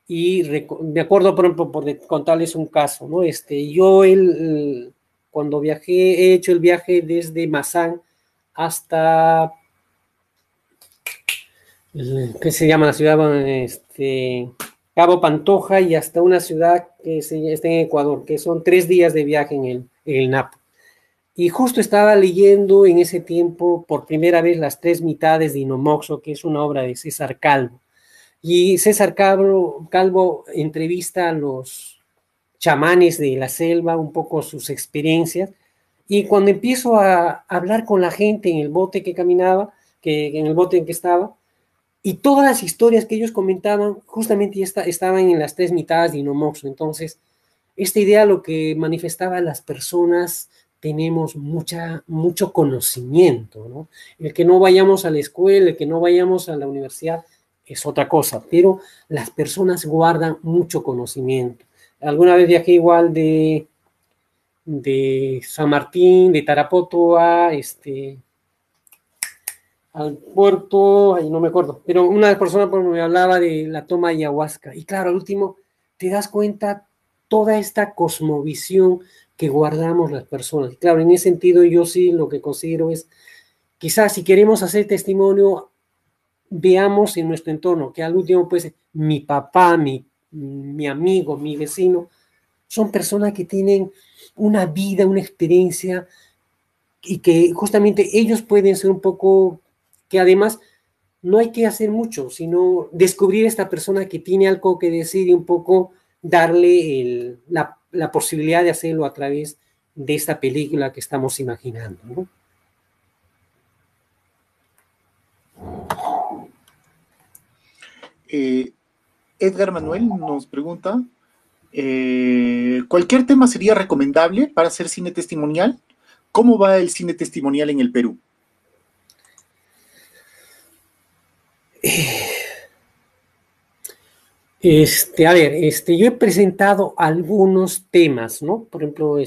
y me acuerdo, por ejemplo, por contarles un caso, ¿no? Yo cuando viajé, he hecho el viaje desde Mazán hasta, ¿qué se llama la ciudad? Cabo Pantoja y hasta una ciudad que está en Ecuador, que son 3 días de viaje en el Napo. Y justo estaba leyendo en ese tiempo por primera vez Las 3 mitades de Inomoxo, que es una obra de César Calvo. Y César Calvo entrevista a los chamanes de la selva, un poco sus experiencias, y cuando empiezo a hablar con la gente en el bote que caminaba, en el bote en que estaba, y todas las historias que ellos comentaban, justamente estaban en Las 3 mitades de Inomoxo. Entonces, esta idea lo que manifestaba a las personas, tenemos mucho conocimiento, ¿no? El que no vayamos a la escuela, el que no vayamos a la universidad, es otra cosa, pero las personas guardan mucho conocimiento. Alguna vez viajé igual de San Martín, de Tarapoto al puerto, ahí no me acuerdo, pero una persona me hablaba de la toma de ayahuasca, y claro, al último te das cuenta toda esta cosmovisión que guardamos las personas. Y claro, en ese sentido yo sí lo que considero es, quizás si queremos hacer testimonio, veamos en nuestro entorno, que al último pues mi papá, mi amigo, mi vecino, son personas que tienen una vida, una experiencia, y que justamente ellos pueden ser un poco, que además no hay que hacer mucho, sino descubrir esta persona que tiene algo que decir y un poco darle la posibilidad de hacerlo a través de esta película que estamos imaginando, ¿no? Edgar Manuel nos pregunta, ¿cualquier tema sería recomendable para hacer cine testimonial? ¿Cómo va el cine testimonial en el Perú? A ver, yo he presentado algunos temas, ¿no? Por ejemplo,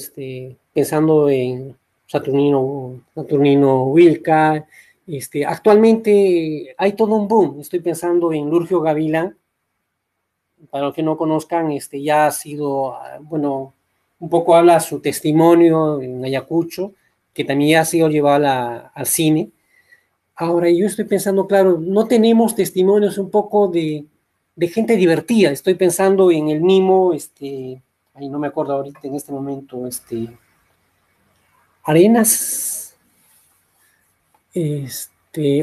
pensando en Saturnino Wilca, actualmente hay todo un boom. Estoy pensando en Lurgio Gavilán. Para los que no conozcan, ya ha sido, bueno, un poco habla su testimonio en Ayacucho, que también ya ha sido llevado al cine. Ahora, yo estoy pensando, claro, no tenemos testimonios un poco de gente divertida. Estoy pensando en el Mimo, ahí no me acuerdo ahorita en este momento, Arenas,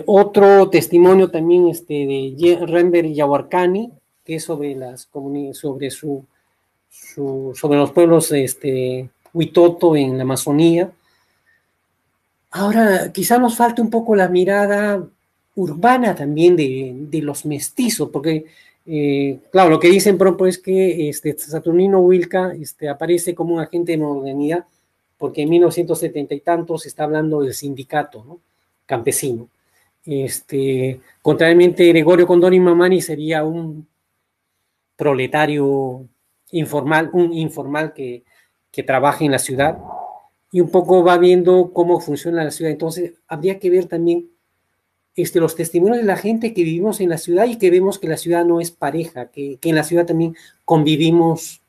otro testimonio también de Renber Yahuarcani, que es sobre las comunidades, sobre los pueblos Huitoto en la Amazonía. Ahora, quizá nos falte un poco la mirada urbana también de los mestizos, porque, claro, lo que dicen pronto es que Saturnino Wilca aparece como un agente de modernidad, porque en 1970 y tantos se está hablando del sindicato, ¿no?, campesino. Contrariamente, Gregorio Condori Mamani sería un proletario informal, un informal que trabaja en la ciudad, y un poco va viendo cómo funciona la ciudad. Entonces, habría que ver también los testimonios de la gente que vivimos en la ciudad y que vemos que la ciudad no es pareja, que en la ciudad también convivimos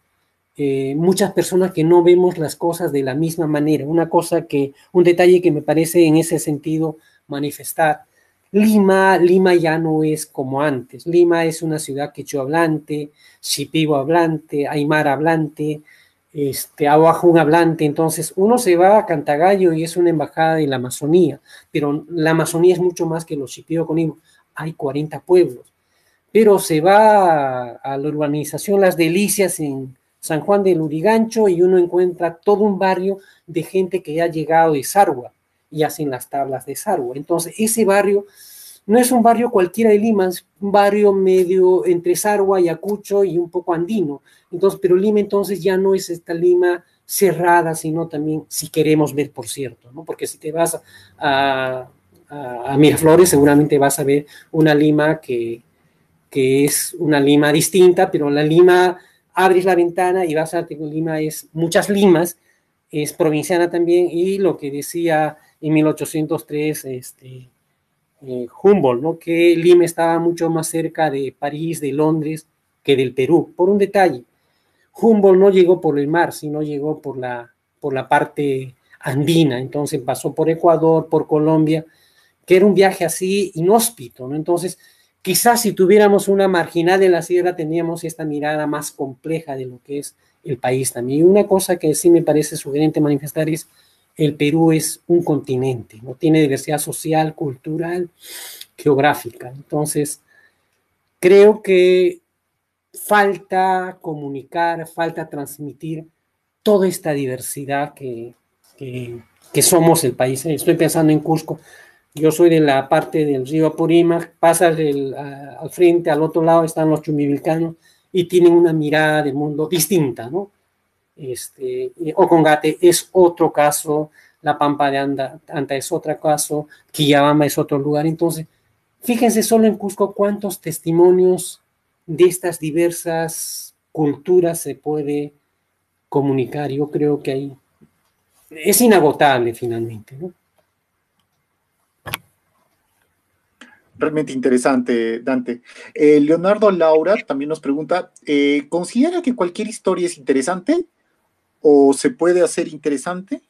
muchas personas que no vemos las cosas de la misma manera. Un detalle que me parece en ese sentido manifestar. Lima ya no es como antes. Lima es una ciudad quechua hablante, shipibo hablante, aymara hablante, ahuajún hablante. Entonces uno se va a Cantagallo y es una embajada de la Amazonía, pero la Amazonía es mucho más que los shipibo con Imo. Hay 40 pueblos, pero se va a la urbanización Las Delicias en San Juan del Lurigancho y uno encuentra todo un barrio de gente que ha llegado de Sarua y hacen las tablas de Sarua. Entonces, ese barrio no es un barrio cualquiera de Lima, es un barrio medio entre Sarua, Ayacucho y un poco andino. Entonces, pero Lima entonces ya no es esta Lima cerrada, sino también, si queremos ver, por cierto, ¿no? Porque si te vas a Miraflores, seguramente vas a ver una Lima que es una Lima distinta, pero la Lima, abres la ventana y vas a ver que Lima es muchas Limas, es provinciana también, y lo que decía en 1803 Humboldt, ¿no? Que Lima estaba mucho más cerca de París, de Londres, que del Perú, por un detalle. Humboldt no llegó por el mar, sino llegó por la parte andina, entonces pasó por Ecuador, por Colombia, que era un viaje así inhóspito, ¿no? Entonces, quizás si tuviéramos una marginal de la sierra, tendríamos esta mirada más compleja de lo que es el país también. Y una cosa que sí me parece sugerente manifestar es el Perú es un continente, ¿no? Tiene diversidad social, cultural, geográfica. Entonces, creo que falta comunicar, falta transmitir toda esta diversidad que somos el país. Estoy pensando en Cusco. Yo soy de la parte del río Apurímac, pasas al frente, al otro lado están los chumbivilcanos y tienen una mirada del mundo distinta, ¿no? Ocongate es otro caso, La Pampa de Anta es otro caso, Quillabamba es otro lugar. Entonces, fíjense solo en Cusco cuántos testimonios de estas diversas culturas se puede comunicar. Yo creo que ahí es inagotable finalmente, ¿no? Realmente interesante, Dante. Leonardo Laura también nos pregunta, ¿considera que cualquier historia es interesante o se puede hacer interesante?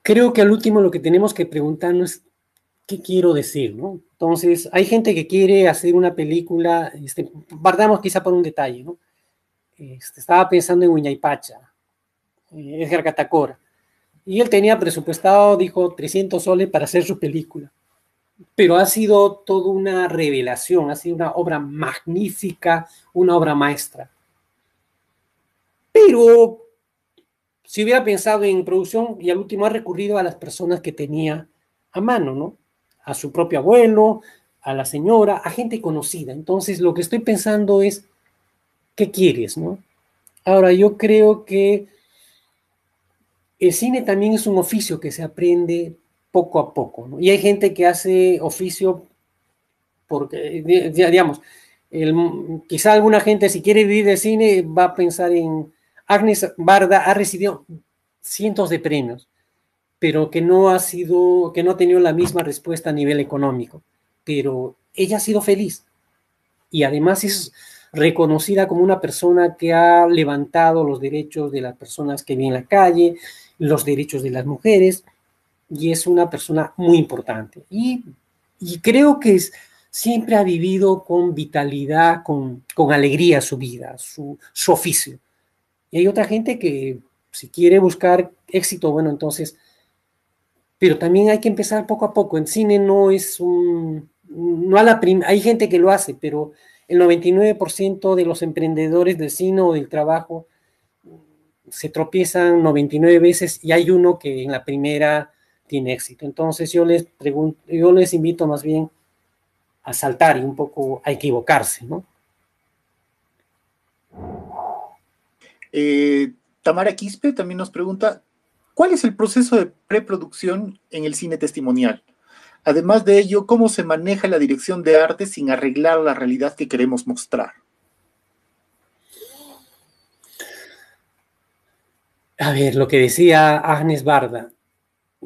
Creo que al último lo que tenemos que preguntarnos es qué quiero decir, ¿no? Entonces, hay gente que quiere hacer una película, partamos quizá por un detalle, ¿no? Estaba pensando en Huñaypacha, Edgar Catacora, y él tenía presupuestado, dijo, 300 soles para hacer su película. Pero ha sido toda una revelación, ha sido una obra magnífica, una obra maestra. Pero si hubiera pensado en producción y al último ha recurrido a las personas que tenía a mano, ¿no? A su propio abuelo, a la señora, a gente conocida. Entonces lo que estoy pensando es, ¿qué quieres, no? Ahora, yo creo que el cine también es un oficio que se aprende poco a poco, ¿no? Y hay gente que hace oficio porque, digamos, quizá alguna gente si quiere vivir de cine va a pensar en Agnes Barda, ha recibido cientos de premios, pero que no ha tenido la misma respuesta a nivel económico, pero ella ha sido feliz y además es reconocida como una persona que ha levantado los derechos de las personas que viven en la calle, los derechos de las mujeres, y es una persona muy importante. Y creo que siempre ha vivido con vitalidad, con alegría su vida, su oficio. Y hay otra gente que si quiere buscar éxito, bueno, entonces, pero también hay que empezar poco a poco. En cine no es no hay gente que lo hace, pero el 99% de los emprendedores del cine o del trabajo se tropiezan 99 veces y hay uno que en la primera tiene éxito. Entonces yo les invito más bien a saltar y un poco a equivocarse, ¿no? Tamara Quispe también nos pregunta, ¿cuál es el proceso de preproducción en el cine testimonial? Además de ello, ¿cómo se maneja la dirección de arte sin arreglar la realidad que queremos mostrar? A ver, lo que decía Agnes Barda,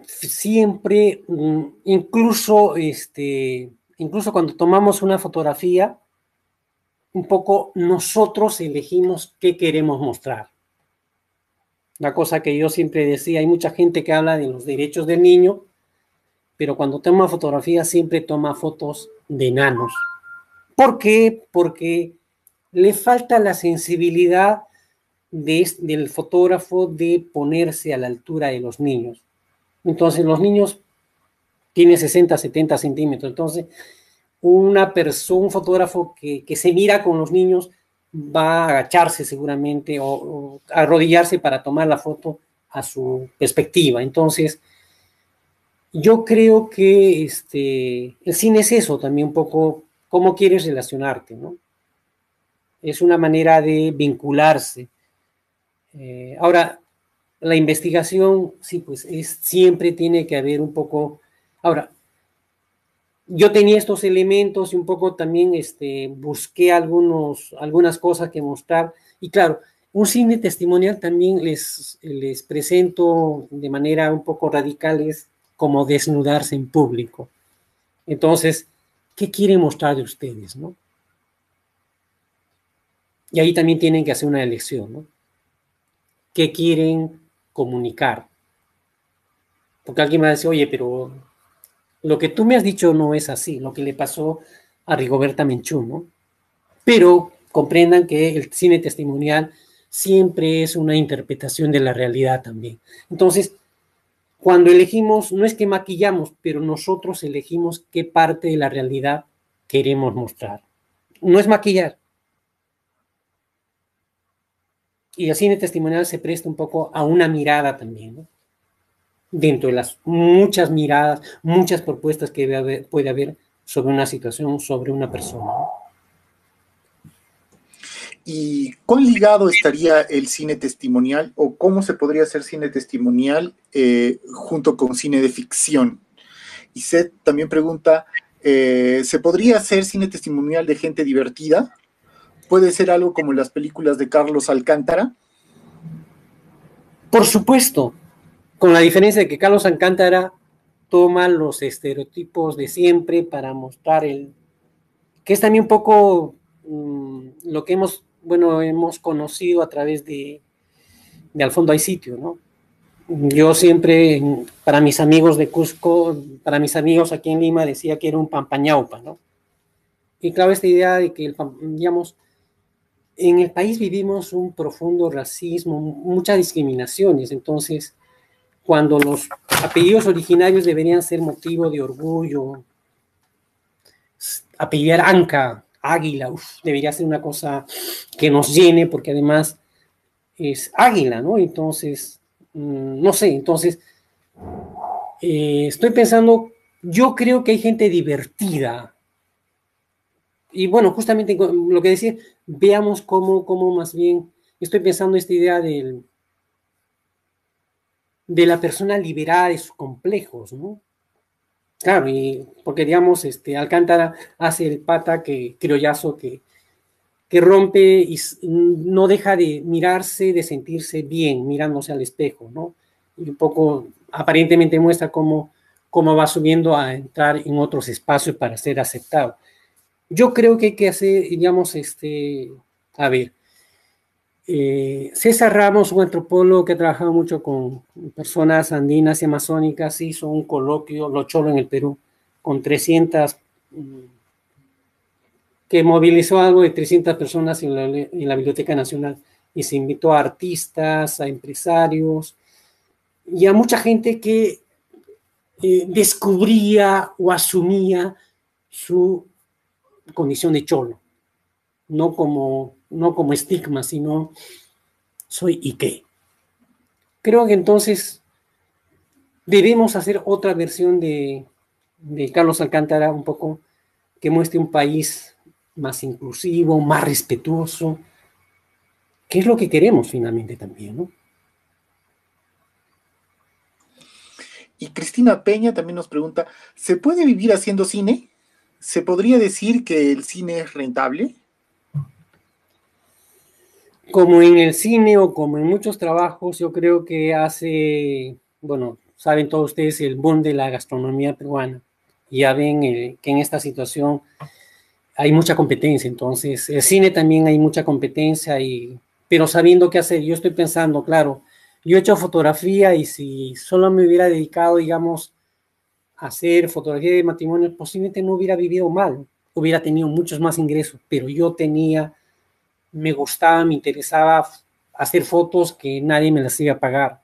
siempre, incluso cuando tomamos una fotografía, un poco nosotros elegimos qué queremos mostrar. Una cosa que yo siempre decía, hay mucha gente que habla de los derechos del niño, pero cuando toma fotografía siempre toma fotos de enanos. ¿Por qué? Porque le falta la sensibilidad del fotógrafo de ponerse a la altura de los niños. Entonces, los niños tienen 60, 70 centímetros. Entonces, un fotógrafo que se mira con los niños va a agacharse seguramente o arrodillarse para tomar la foto a su perspectiva. Entonces, yo creo que el cine es eso también un poco, cómo quieres relacionarte, ¿no? Es una manera de vincularse. Ahora, la investigación, sí, pues siempre tiene que haber un poco. Ahora, yo tenía estos elementos y un poco también busqué algunas cosas que mostrar. Y claro, un cine testimonial también les presento de manera un poco radical, es como desnudarse en público. Entonces, ¿qué quieren mostrar de ustedes, no? Y ahí también tienen que hacer una elección, ¿no? ¿Qué quieren comunicar? Porque alguien me va a decir, oye, pero lo que tú me has dicho no es así, lo que le pasó a Rigoberta Menchú, ¿no? Pero comprendan que el cine testimonial siempre es una interpretación de la realidad también. Entonces, cuando elegimos, no es que maquillamos, pero nosotros elegimos qué parte de la realidad queremos mostrar. No es maquillar. Y el cine testimonial se presta un poco a una mirada también, ¿no? Dentro de las muchas miradas, muchas propuestas que puede haber sobre una situación, sobre una persona, ¿no? ¿Y cuán ligado estaría el cine testimonial o cómo se podría hacer cine testimonial junto con cine de ficción? Y Seth también pregunta, ¿se podría hacer cine testimonial de gente divertida? ¿Puede ser algo como las películas de Carlos Alcántara? Por supuesto, con la diferencia de que Carlos Alcántara toma los estereotipos de siempre para mostrar que es también un poco lo que hemos conocido a través de Al fondo hay sitio, ¿no? Yo siempre, para mis amigos de Cusco, para mis amigos aquí en Lima, decía que era un pampañaupa, ¿no? Y claro, esta idea de que, digamos, en el país vivimos un profundo racismo, muchas discriminaciones, entonces, cuando los apellidos originarios deberían ser motivo de orgullo, apellidar Anca, Águila, debería ser una cosa que nos llene, porque además es águila, ¿no? Entonces, no sé, entonces, estoy pensando, yo creo que hay gente divertida. Y bueno, justamente lo que decía, veamos cómo más bien, estoy pensando esta idea de la persona liberada de sus complejos, ¿no? Claro, y porque digamos, Alcántara hace el pata criollazo que rompe y no deja de mirarse, de sentirse bien, mirándose al espejo, ¿no? Y un poco, aparentemente muestra cómo va subiendo a entrar en otros espacios para ser aceptado. Yo creo que hay que hacer, digamos, a ver, César Ramos, un antropólogo que ha trabajado mucho con personas andinas y amazónicas, hizo un coloquio, Lo Cholo en el Perú, con 300, que movilizó algo de 300 personas en la Biblioteca Nacional, y se invitó a artistas, a empresarios y a mucha gente que descubría o asumía su condición de cholo, no como estigma, sino soy y qué. Creo que entonces debemos hacer otra versión de Carlos Alcántara, un poco que muestre un país más inclusivo, más respetuoso, que es lo que queremos finalmente también, ¿no? Y Cristina Peña también nos pregunta, ¿se puede vivir haciendo cine? ¿Se podría decir que el cine es rentable? Como en el cine o como en muchos trabajos, yo creo que saben todos ustedes el boom de la gastronomía peruana. Ya ven que en esta situación hay mucha competencia, entonces el cine también hay mucha competencia, pero sabiendo qué hacer. Yo estoy pensando, claro, yo he hecho fotografía y si solo me hubiera dedicado, digamos, a hacer fotografía de matrimonios, posiblemente no hubiera vivido mal, hubiera tenido muchos más ingresos, pero me gustaba, me interesaba hacer fotos que nadie me las iba a pagar.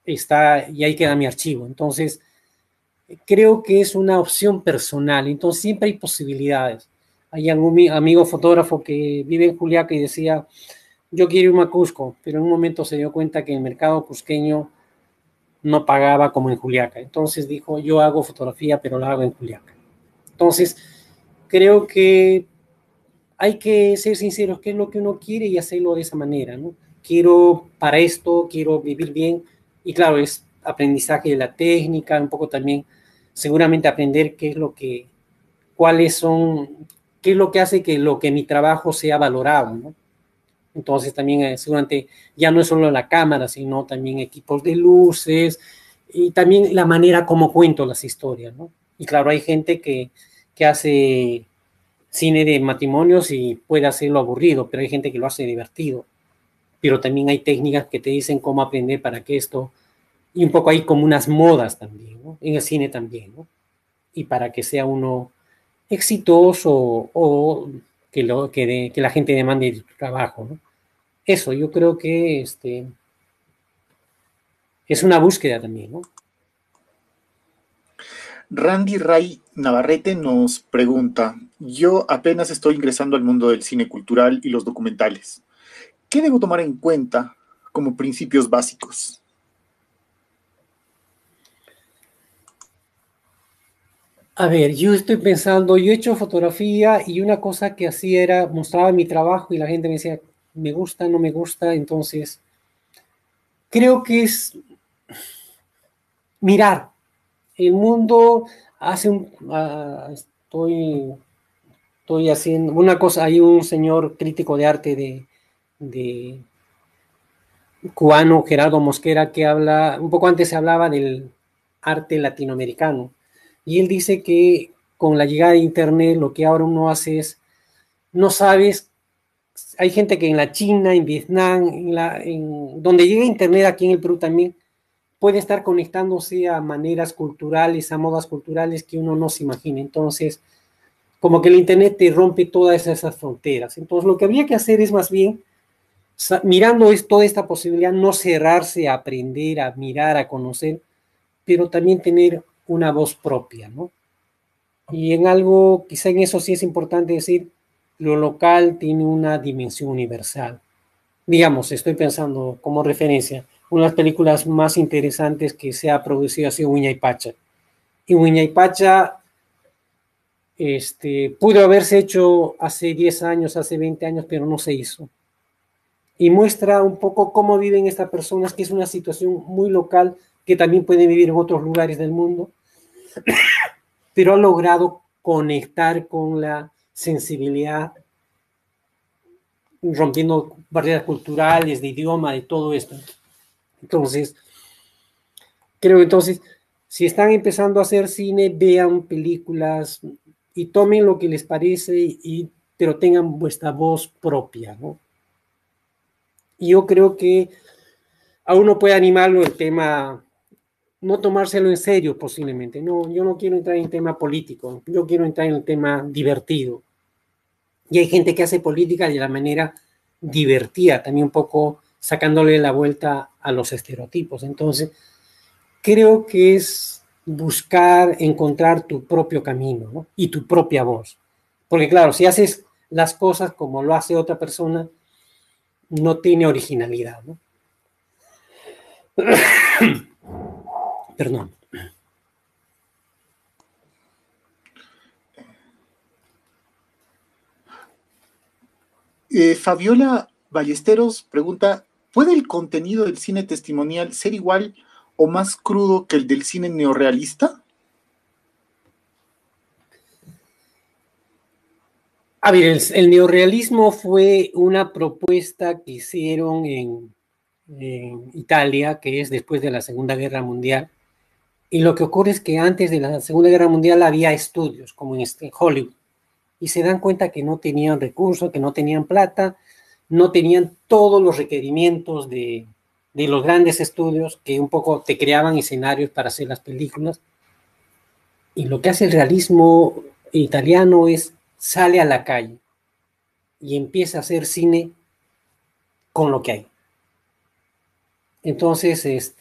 Y ahí queda mi archivo. Entonces, creo que es una opción personal, entonces siempre hay posibilidades. Hay algún amigo fotógrafo que vive en Juliaca y decía, yo quiero irme a Cusco, pero en un momento se dio cuenta que el mercado cusqueño no pagaba como en Juliaca. Entonces dijo, yo hago fotografía, pero la hago en Juliaca. Entonces, creo que hay que ser sinceros, qué es lo que uno quiere y hacerlo de esa manera, ¿no? Quiero para esto, quiero vivir bien, y claro, es aprendizaje de la técnica, un poco también, seguramente aprender qué es lo que hace que mi trabajo sea valorado, ¿no? Entonces también seguramente ya no es solo la cámara, sino también equipos de luces y también la manera como cuento las historias, ¿no? Y claro, hay gente que hace cine de matrimonios y puede hacerlo aburrido, pero hay gente que lo hace divertido. Pero también hay técnicas que te dicen cómo aprender para que esto, y un poco hay como unas modas también, ¿no? En el cine también, ¿no? Y para que sea uno exitoso o que la gente demande tu trabajo, ¿no? Eso, yo creo que es una búsqueda también, ¿no? Randy Ray Navarrete nos pregunta, yo apenas estoy ingresando al mundo del cine cultural y los documentales. ¿Qué debo tomar en cuenta como principios básicos? A ver, yo estoy pensando, yo he hecho fotografía y una cosa que hacía era mostraba mi trabajo y la gente me decía, me gusta, no me gusta, entonces creo que es mirar. El mundo estoy haciendo una cosa, hay un señor crítico de arte de cubano, Gerardo Mosquera, que habla, un poco antes se hablaba del arte latinoamericano, y él dice que con la llegada de Internet lo que ahora uno hace es, no sabes, hay gente que en la China, en Vietnam, donde llega Internet aquí en el Perú también, puede estar conectándose a maneras culturales, a modas culturales que uno no se imagina. Entonces, como que el Internet te rompe todas esas fronteras. Entonces, lo que habría que hacer es más bien, mirando toda esta posibilidad, no cerrarse a aprender, a mirar, a conocer, pero también tener una voz propia, ¿no? Y en algo, quizá en eso sí es importante decir, lo local tiene una dimensión universal. Digamos, estoy pensando como referencia, una de las películas más interesantes que se ha producido ha sido Huayna y Pacha. Y Huayna y Pacha pudo haberse hecho hace 10 años, hace 20 años, pero no se hizo. Y muestra un poco cómo viven estas personas, que es una situación muy local, que también pueden vivir en otros lugares del mundo, pero ha logrado conectar con la sensibilidad, rompiendo barreras culturales, de idioma, de todo esto. Entonces, creo entonces, si están empezando a hacer cine, vean películas y tomen lo que les parece, pero tengan vuestra voz propia, ¿no? Y yo creo que a uno puede animarlo el tema, no tomárselo en serio posiblemente. No, yo no quiero entrar en el tema político, yo quiero entrar en el tema divertido. Y hay gente que hace política de la manera divertida, también un poco sacándole la vuelta a los estereotipos. Entonces, creo que es buscar, encontrar tu propio camino, ¿no? Y tu propia voz. Porque claro, si haces las cosas como lo hace otra persona, no tiene originalidad, ¿no? Perdón. Fabiola Ballesteros pregunta, ¿puede el contenido del cine testimonial ser igual o más crudo que el del cine neorrealista? A ver, el neorrealismo fue una propuesta que hicieron en Italia, que es después de la Segunda Guerra Mundial. Y lo que ocurre es que antes de la Segunda Guerra Mundial había estudios, como en Hollywood, y se dan cuenta que no tenían recursos, que no tenían plata, no tenían todos los requerimientos de los grandes estudios que un poco te creaban escenarios para hacer las películas. Y lo que hace el realismo italiano es sale a la calle y empieza a hacer cine con lo que hay. Entonces,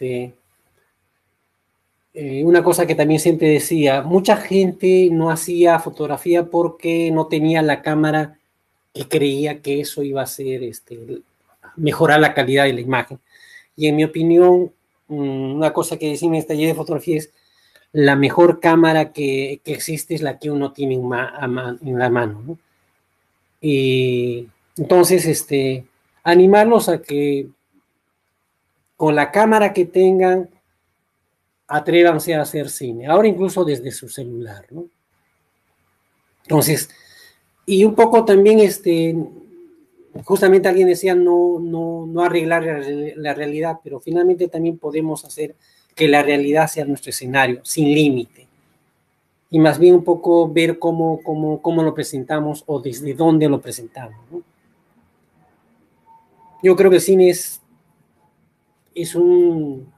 una cosa que también siempre decía, mucha gente no hacía fotografía porque no tenía la cámara que creía que eso iba a hacer, mejorar la calidad de la imagen. Y en mi opinión, una cosa que decía en este taller de fotografía es la mejor cámara que existe es la que uno tiene en la mano, ¿no? Y entonces, animarlos a que con la cámara que tengan, atrévanse a hacer cine. Ahora incluso desde su celular, ¿no? Entonces, y un poco también, justamente alguien decía no arreglar la realidad, pero finalmente también podemos hacer que la realidad sea nuestro escenario, sin límite. Y más bien un poco ver cómo lo presentamos o desde dónde lo presentamos, ¿no? Yo creo que el cine es un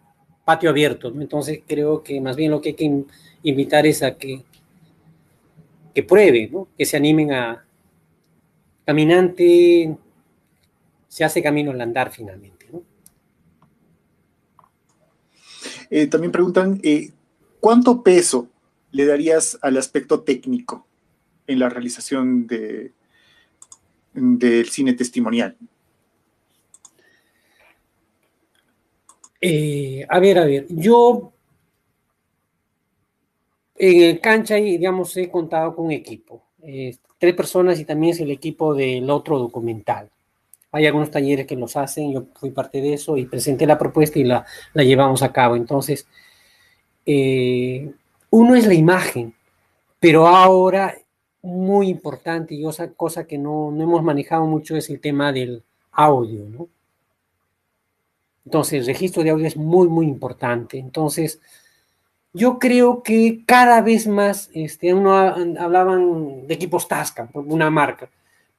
patio abierto, ¿no? Entonces creo que más bien lo que hay que invitar es a que prueben, ¿no? Que se animen a caminante, se hace camino al andar finalmente, ¿no? También preguntan, ¿cuánto peso le darías al aspecto técnico en la realización del cine testimonial? A ver, yo en el cancha, digamos, he contado con un equipo, 3 personas y también es el equipo del otro documental. Hay algunos talleres que los hacen, yo fui parte de eso y presenté la propuesta y la llevamos a cabo. Entonces, uno es la imagen, pero ahora muy importante y otra cosa que no hemos manejado mucho es el tema del audio, ¿no? Entonces, el registro de audio es muy, muy importante. Entonces, yo creo que cada vez más, hablaban de equipos Tascam, una marca,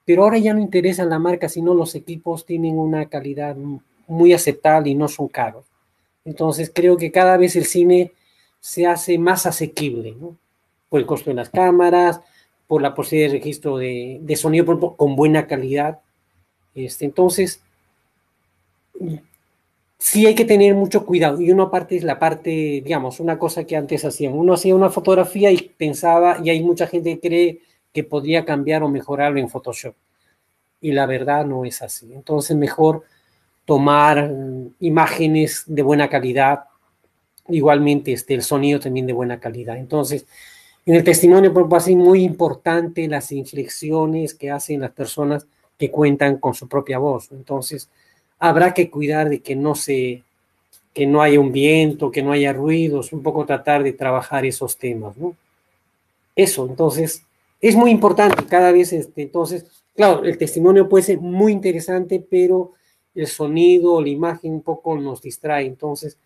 pero ahora ya no interesa la marca, sino los equipos tienen una calidad muy aceptable y no son caros. Entonces, creo que cada vez el cine se hace más asequible, ¿no? Por el costo de las cámaras, por la posibilidad de registro de sonido con buena calidad. Entonces, sí hay que tener mucho cuidado. Y una parte es la parte, digamos, una cosa que antes hacían. Uno hacía una fotografía y pensaba, y hay mucha gente que cree que podría cambiar o mejorarlo en Photoshop. Y la verdad no es así. Entonces, mejor tomar imágenes de buena calidad, igualmente el sonido también de buena calidad. Entonces, en el testimonio va a ser muy importante las inflexiones que hacen las personas que cuentan con su propia voz. Entonces, habrá que cuidar de que no haya un viento, que no haya ruidos, un poco tratar de trabajar esos temas, ¿no? Eso, entonces, es muy importante cada vez, entonces, claro, el testimonio puede ser muy interesante, pero el sonido o la imagen un poco nos distrae, entonces,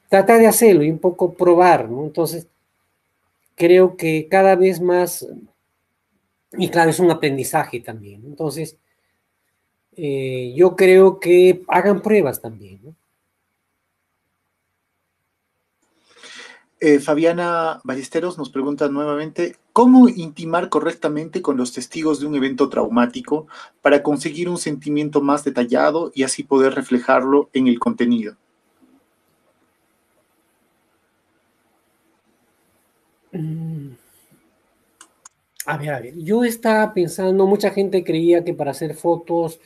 tratar de hacerlo y un poco probar, ¿no? Entonces, creo que cada vez más, y claro, es un aprendizaje también, entonces, yo creo que hagan pruebas también, ¿no? Fabiana Ballesteros nos pregunta nuevamente, ¿cómo intimar correctamente con los testigos de un evento traumático para conseguir un sentimiento más detallado y así poder reflejarlo en el contenido? A ver, yo estaba pensando, mucha gente creía que para hacer fotos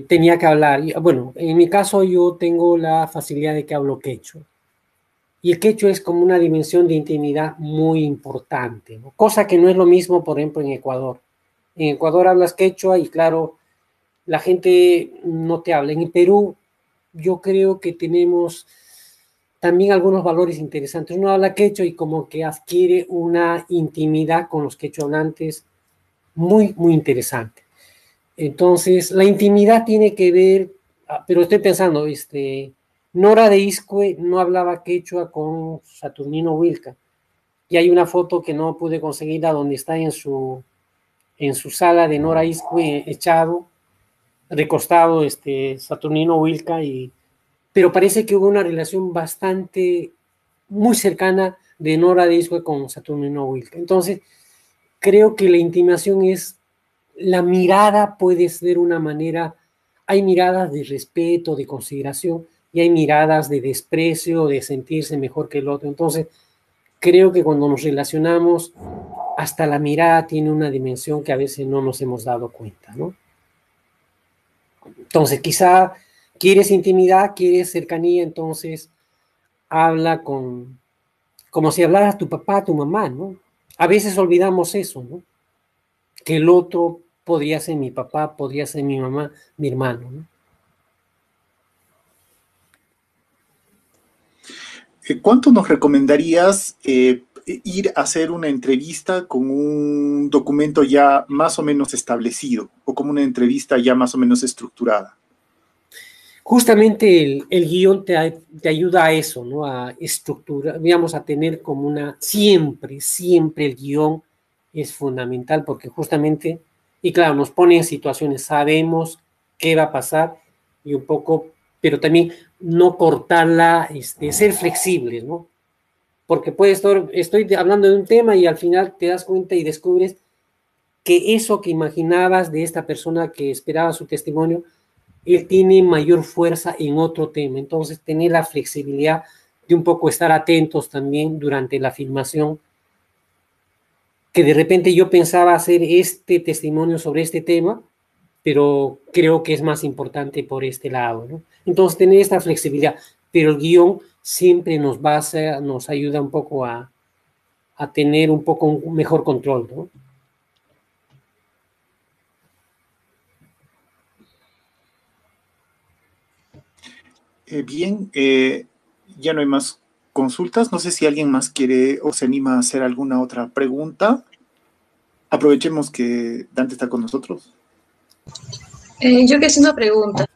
tenía que hablar. Y, bueno, en mi caso yo tengo la facilidad de que hablo quechua. Y el quechua es como una dimensión de intimidad muy importante, ¿no? Cosa que no es lo mismo, por ejemplo, en Ecuador. En Ecuador hablas quechua y claro, la gente no te habla. En Perú yo creo que tenemos también algunos valores interesantes. Uno habla quechua y como que adquiere una intimidad con los quechohablantes muy, muy interesante. Entonces, la intimidad tiene que ver, pero estoy pensando, Nora de Iscue no hablaba quechua con Saturnino Wilca, y hay una foto que no pude conseguirla donde está en su sala de Nora Eastwood echado, recostado, Saturnino Wilca, pero parece que hubo una relación bastante, muy cercana de Nora Eastwood con Saturnino Wilca. Entonces, creo que la intimación es, la mirada puede ser una manera, hay miradas de respeto, de consideración, y hay miradas de desprecio, de sentirse mejor que el otro. Entonces, creo que cuando nos relacionamos, hasta la mirada tiene una dimensión que a veces no nos hemos dado cuenta, ¿no? Entonces, quizá quieres intimidad, quieres cercanía, entonces habla como si hablaras a tu papá, a tu mamá, ¿no? A veces olvidamos eso, ¿no? Que el otro podría ser mi papá, podría ser mi mamá, mi hermano, ¿no? ¿Cuánto nos recomendarías ir a hacer una entrevista con un documento ya más o menos establecido o como una entrevista ya más o menos estructurada? Justamente el guión te ayuda a eso, ¿no? A estructurar, digamos, a tener como siempre el guión es fundamental porque justamente, y claro, nos pone en situaciones, sabemos qué va a pasar y un poco, pero también no cortarla, ser flexibles, ¿no? Porque estoy hablando de un tema y al final te das cuenta y descubres que eso que imaginabas de esta persona que esperaba su testimonio, él tiene mayor fuerza en otro tema. Entonces, tener la flexibilidad de un poco estar atentos también durante la filmación, que de repente yo pensaba hacer este testimonio sobre este tema, pero creo que es más importante por este lado, ¿no? Entonces, tener esta flexibilidad, pero el guión siempre nos ayuda un poco a tener un poco un mejor control, ¿no? Bien, ya no hay más consultas. No sé si alguien más quiere o se anima a hacer alguna otra pregunta. Aprovechemos que Dante está con nosotros. Yo quiero hacer una pregunta.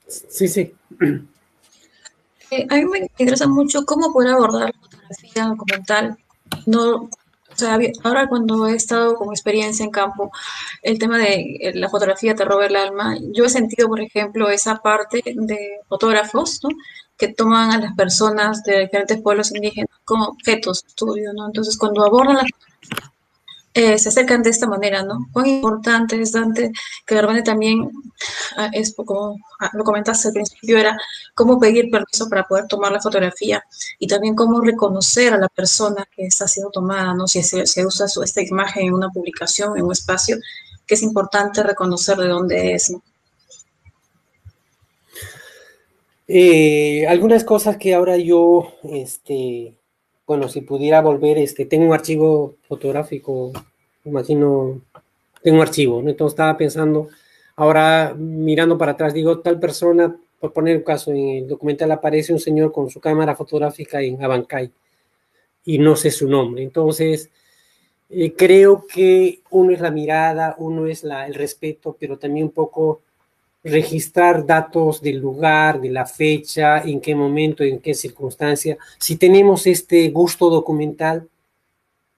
Sí. A mí me interesa mucho cómo poder abordar la fotografía documental. No, o sea, ahora cuando he estado con experiencia en campo, el tema de la fotografía te roba el alma. Yo he sentido, por ejemplo, esa parte de fotógrafos, ¿no? Que toman a las personas de diferentes pueblos indígenas como objetos de estudio, ¿no? Entonces, cuando abordan la se acercan de esta manera, ¿no? Cuán importante es, Dante, que de repente también es como lo comentaste al principio, era cómo pedir permiso para poder tomar la fotografía y también cómo reconocer a la persona que está siendo tomada, ¿no? Si se usa esta imagen en una publicación, en un espacio, que es importante reconocer de dónde es, ¿no? Algunas cosas que ahora yo, bueno, si pudiera volver, tengo un archivo fotográfico, imagino, tengo un archivo, ¿no? Entonces estaba pensando, ahora mirando para atrás, digo, tal persona, por poner un caso, en el documental aparece un señor con su cámara fotográfica en Abancay y no sé su nombre. Entonces, creo que uno es la mirada, uno es el respeto, pero también un poco registrar datos del lugar, de la fecha, en qué momento, en qué circunstancia. Si tenemos este gusto documental,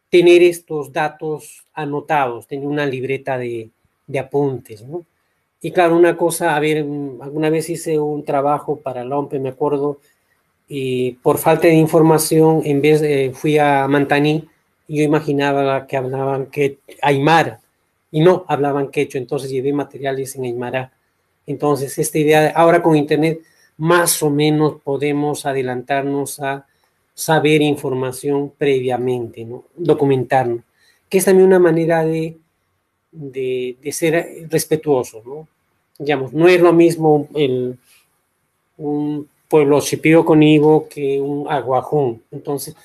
tener estos datos anotados, tener una libreta de apuntes, ¿no? Y claro, una cosa, a ver, alguna vez hice un trabajo para la OMPE, me acuerdo, y por falta de información, en vez de, fui a Mantaní, y yo imaginaba que hablaban aymara, y no, hablaban quechua, entonces llevé materiales en aymara. Entonces, esta idea, ahora con Internet, más o menos podemos adelantarnos a saber información previamente, ¿no? Documentarnos, que es también una manera de ser respetuoso, ¿no? Digamos, no es lo mismo un pueblo shipio con Ivo que un aguajón. Entonces,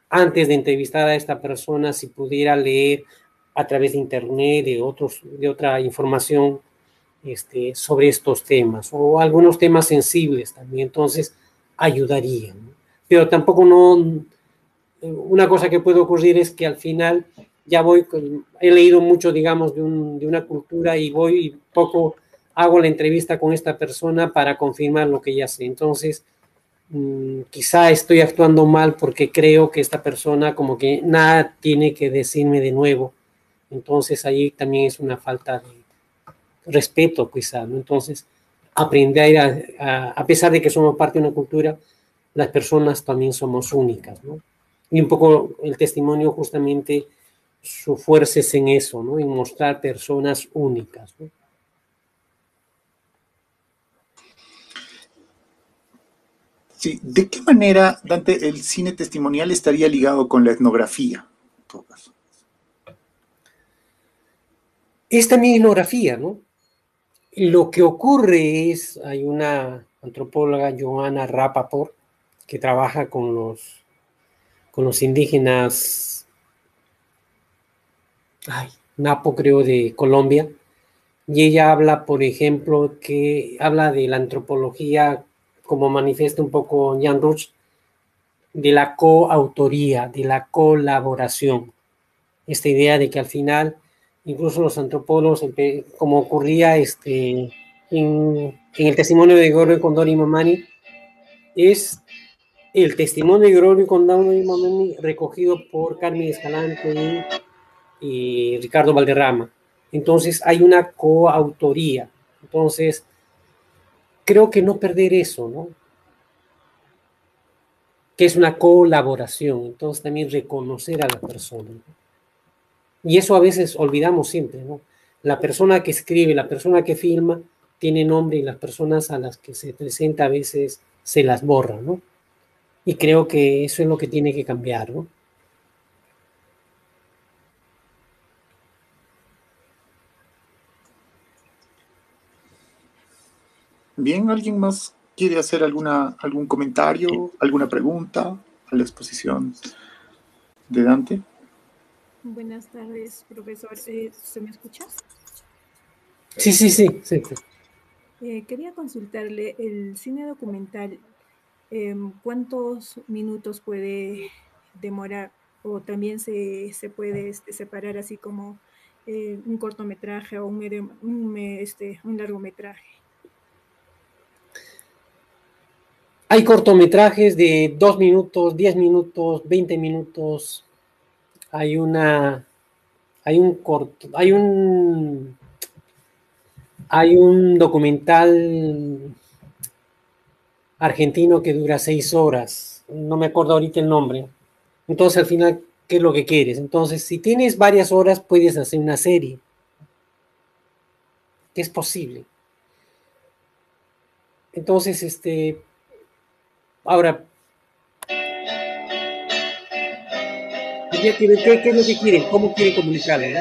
antes de entrevistar a esta persona, si pudiera leer a través de internet, de otra información, sobre estos temas, o algunos temas sensibles también, entonces ayudaría, ¿no? Pero tampoco una cosa que puede ocurrir es que al final ya he leído mucho, digamos, de una cultura y voy y hago la entrevista con esta persona para confirmar lo que ya sé. Entonces, quizá estoy actuando mal porque creo que esta persona como que nada tiene que decirme de nuevo. Entonces ahí también es una falta de respeto quizá, ¿no? Entonces aprender a pesar de que somos parte de una cultura, las personas también somos únicas, ¿no? Y un poco el testimonio justamente su fuerza es en eso, ¿no? En mostrar personas únicas, ¿no? Sí, ¿de qué manera, Dante, el cine testimonial estaría ligado con la etnografía? En todo caso. Es también etnografía, ¿no? Lo que ocurre es, hay una antropóloga, Joanna Rapaport, que trabaja con los indígenas, Napo creo, de Colombia, y ella habla, por ejemplo, que habla de la antropología, como manifiesta un poco Jan Ruch, de la coautoría, de la colaboración. Esta idea de que al final, incluso los antropólogos, como ocurría en el testimonio de Gregorio Condori Mamani, es el testimonio de Gregorio Condori Mamani recogido por Carmen Escalante y Ricardo Valderrama. Entonces hay una coautoría. Entonces, creo que no perder eso, ¿no? Que es una colaboración. Entonces también reconocer a la persona, ¿no? Y eso a veces olvidamos siempre, ¿no? La persona que escribe, la persona que filma, tiene nombre y las personas a las que se presenta a veces se las borra, ¿no? Y creo que eso es lo que tiene que cambiar, ¿no? Bien, ¿alguien más quiere hacer algún comentario, alguna pregunta a la exposición de Dante? Buenas tardes, profesor. ¿Se me escucha? Sí. Quería consultarle el cine documental. ¿Cuántos minutos puede demorar? O también se puede separar así como un cortometraje o un largometraje. Hay cortometrajes de 2 minutos, 10 minutos, 20 minutos. Hay un documental argentino que dura 6 horas. No me acuerdo ahorita el nombre. Entonces, al final, ¿qué es lo que quieres? Entonces, si tienes varias horas, puedes hacer una serie. Que es posible. Entonces, ahora, ¿qué es lo que quieren? ¿Cómo quieren comunicarlo? ¿No?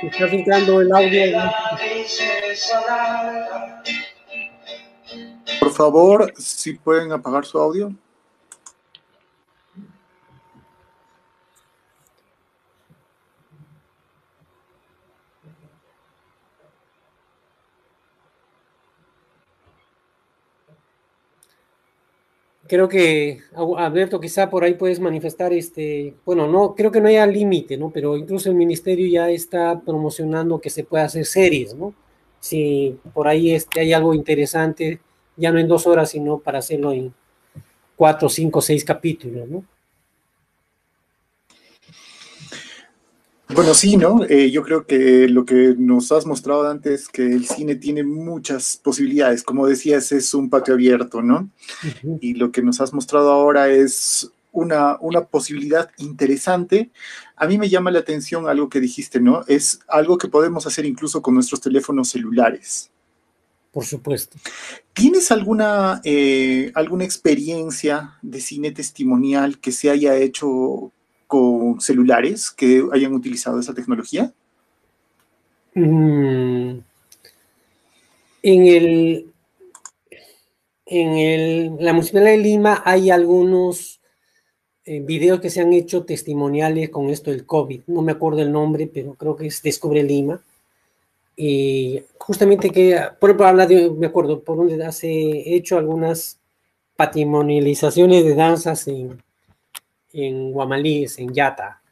Está filtrando el audio, ¿no? Por favor, si pueden apagar su audio. Creo que, Alberto, quizá por ahí puedes manifestar, bueno, no, creo que no haya límite, ¿no? Pero incluso el ministerio ya está promocionando que se pueda hacer series, ¿no? Si por ahí hay algo interesante, ya no en 2 horas, sino para hacerlo en 4, 5, 6 capítulos, ¿no? Bueno, sí, ¿no? Yo creo que lo que nos has mostrado antes es que el cine tiene muchas posibilidades. Como decías, es un patio abierto, ¿no? Uh-huh. Y lo que nos has mostrado ahora es una posibilidad interesante. A mí me llama la atención algo que dijiste, ¿no? Es algo que podemos hacer incluso con nuestros teléfonos celulares. Por supuesto. ¿Tienes alguna experiencia de cine testimonial que se haya hecho con celulares que hayan utilizado esa tecnología? En la Municipalidad de Lima hay algunos videos que se han hecho testimoniales con esto del COVID. No me acuerdo el nombre, pero creo que es Descubre Lima. Y justamente por ejemplo, me acuerdo, por donde he hecho algunas patrimonializaciones de danzas en Guamalís, en Yata.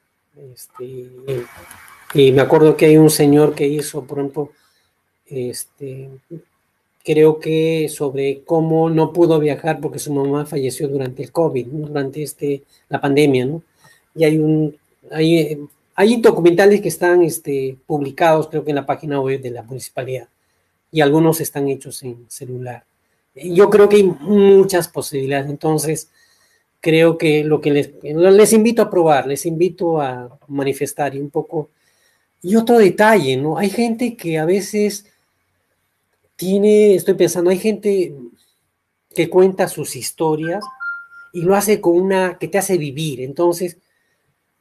Y me acuerdo que hay un señor que hizo, por ejemplo, que creo que sobre cómo no pudo viajar porque su mamá falleció durante el COVID, ¿no? Durante la pandemia, ¿no? Y hay documentales que están publicados, creo que en la página web de la municipalidad, y algunos están hechos en celular. Yo creo que hay muchas posibilidades, entonces creo que lo que les invito a probar, les invito a manifestar y un poco. Y otro detalle, ¿no? Hay gente que a veces estoy pensando, hay gente que cuenta sus historias y lo hace que te hace vivir. Entonces,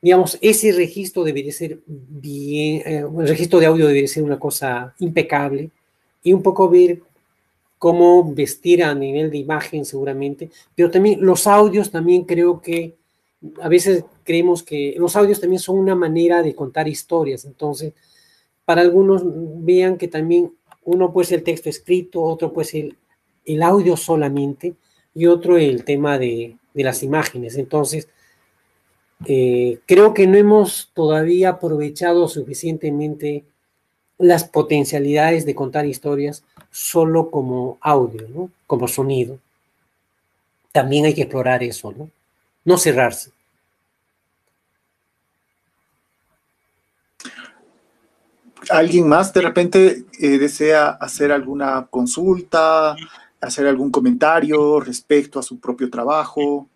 digamos, ese registro debería ser bien, el registro de audio debería ser una cosa impecable y un poco ver cómo vestir a nivel de imagen seguramente, pero también los audios también creo que a veces creemos que los audios también son una manera de contar historias, entonces para algunos vean que también uno puede ser el texto escrito, otro puede ser el audio solamente y otro el tema de las imágenes, entonces creo que no hemos todavía aprovechado suficientemente las potencialidades de contar historias solo como audio, ¿no? Como sonido. También hay que explorar eso, ¿no? No cerrarse. ¿Alguien más de repente desea hacer alguna consulta, hacer algún comentario respecto a su propio trabajo?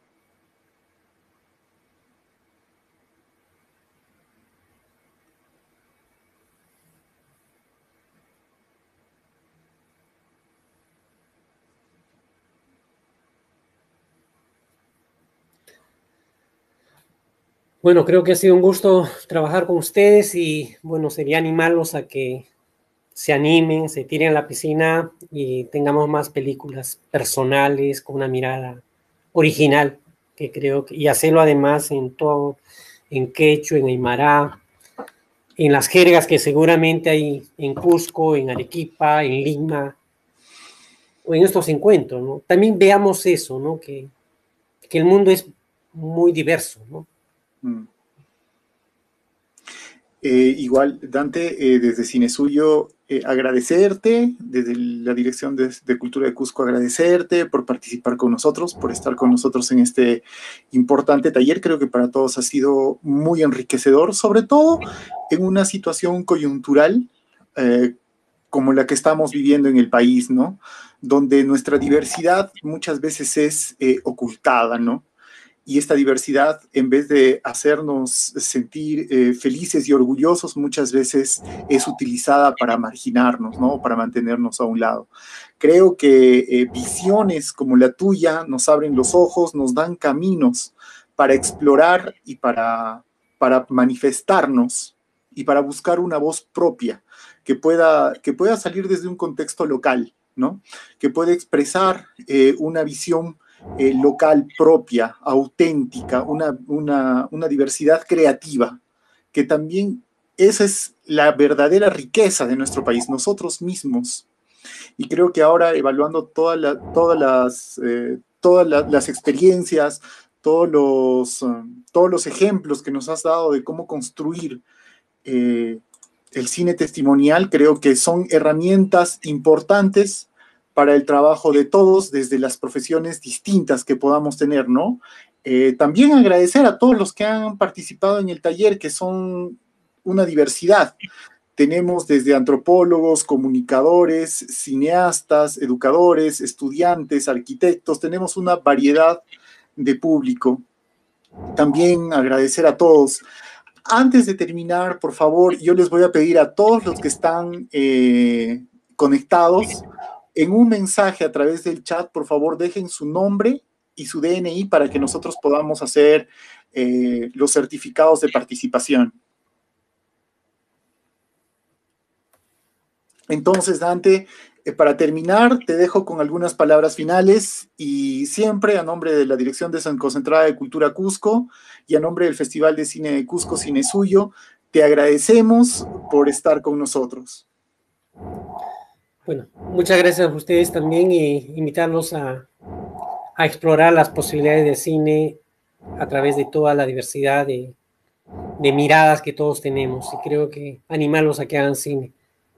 Bueno, creo que ha sido un gusto trabajar con ustedes y, bueno, sería animarlos a que se animen, se tiren a la piscina y tengamos más películas personales con una mirada original, que creo que, y hacerlo además en todo, en quechua, en aymara, en las jergas que seguramente hay en Cusco, en Arequipa, en Lima, o en estos encuentros, ¿no? También veamos eso, ¿no? Que el mundo es muy diverso, ¿no? Igual, Dante, desde Cine Suyo, agradecerte, desde la Dirección de Cultura de Cusco, agradecerte por participar con nosotros, por estar con nosotros en este importante taller. Creo que para todos ha sido muy enriquecedor, sobre todo en una situación coyuntural como la que estamos viviendo en el país, ¿no? Donde nuestra diversidad muchas veces es ocultada, ¿no? Y esta diversidad, en vez de hacernos sentir felices y orgullosos, muchas veces es utilizada para marginarnos, ¿no? Para mantenernos a un lado. Creo que visiones como la tuya nos abren los ojos, nos dan caminos para explorar y para manifestarnos y para buscar una voz propia que pueda salir desde un contexto local, ¿no? Que pueda expresar una visión local propia, auténtica, una diversidad creativa, que también esa es la verdadera riqueza de nuestro país, nosotros mismos. Y creo que ahora, evaluando todas las experiencias, todos los ejemplos que nos has dado de cómo construir el cine testimonial, creo que son herramientas importantes para el trabajo de todos desde las profesiones distintas que podamos tener, ¿no? También agradecer a todos los que han participado en el taller, que son una diversidad. Tenemos desde antropólogos, comunicadores, cineastas, educadores, estudiantes, arquitectos, tenemos una variedad de público. También agradecer a todos. Antes de terminar, por favor, yo les voy a pedir a todos los que están conectados, en un mensaje a través del chat, por favor, dejen su nombre y su DNI para que nosotros podamos hacer los certificados de participación. Entonces, Dante, para terminar, te dejo con algunas palabras finales y siempre a nombre de la Dirección Desconcentrada de Cultura Cusco y a nombre del Festival de Cine de Cusco, Cine Suyo, te agradecemos por estar con nosotros. Bueno, muchas gracias a ustedes también y invitarlos a explorar las posibilidades de cine a través de toda la diversidad de miradas que todos tenemos. Y creo que animarlos a que hagan cine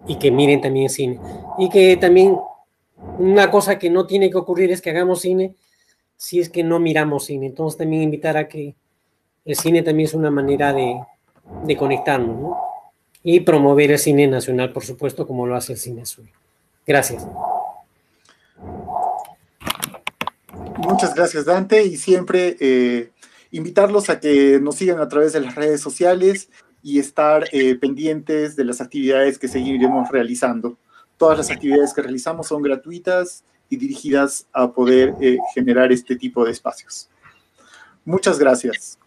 y que miren también cine. Y que también una cosa que no tiene que ocurrir es que hagamos cine si es que no miramos cine. Entonces también invitar a que el cine también es una manera de conectarnos, ¿no? Y promover el cine nacional, por supuesto, como lo hace el Cine Azul. Gracias. Muchas gracias, Dante, y siempre invitarlos a que nos sigan a través de las redes sociales y estar pendientes de las actividades que seguiremos realizando. Todas las actividades que realizamos son gratuitas y dirigidas a poder generar este tipo de espacios. Muchas gracias.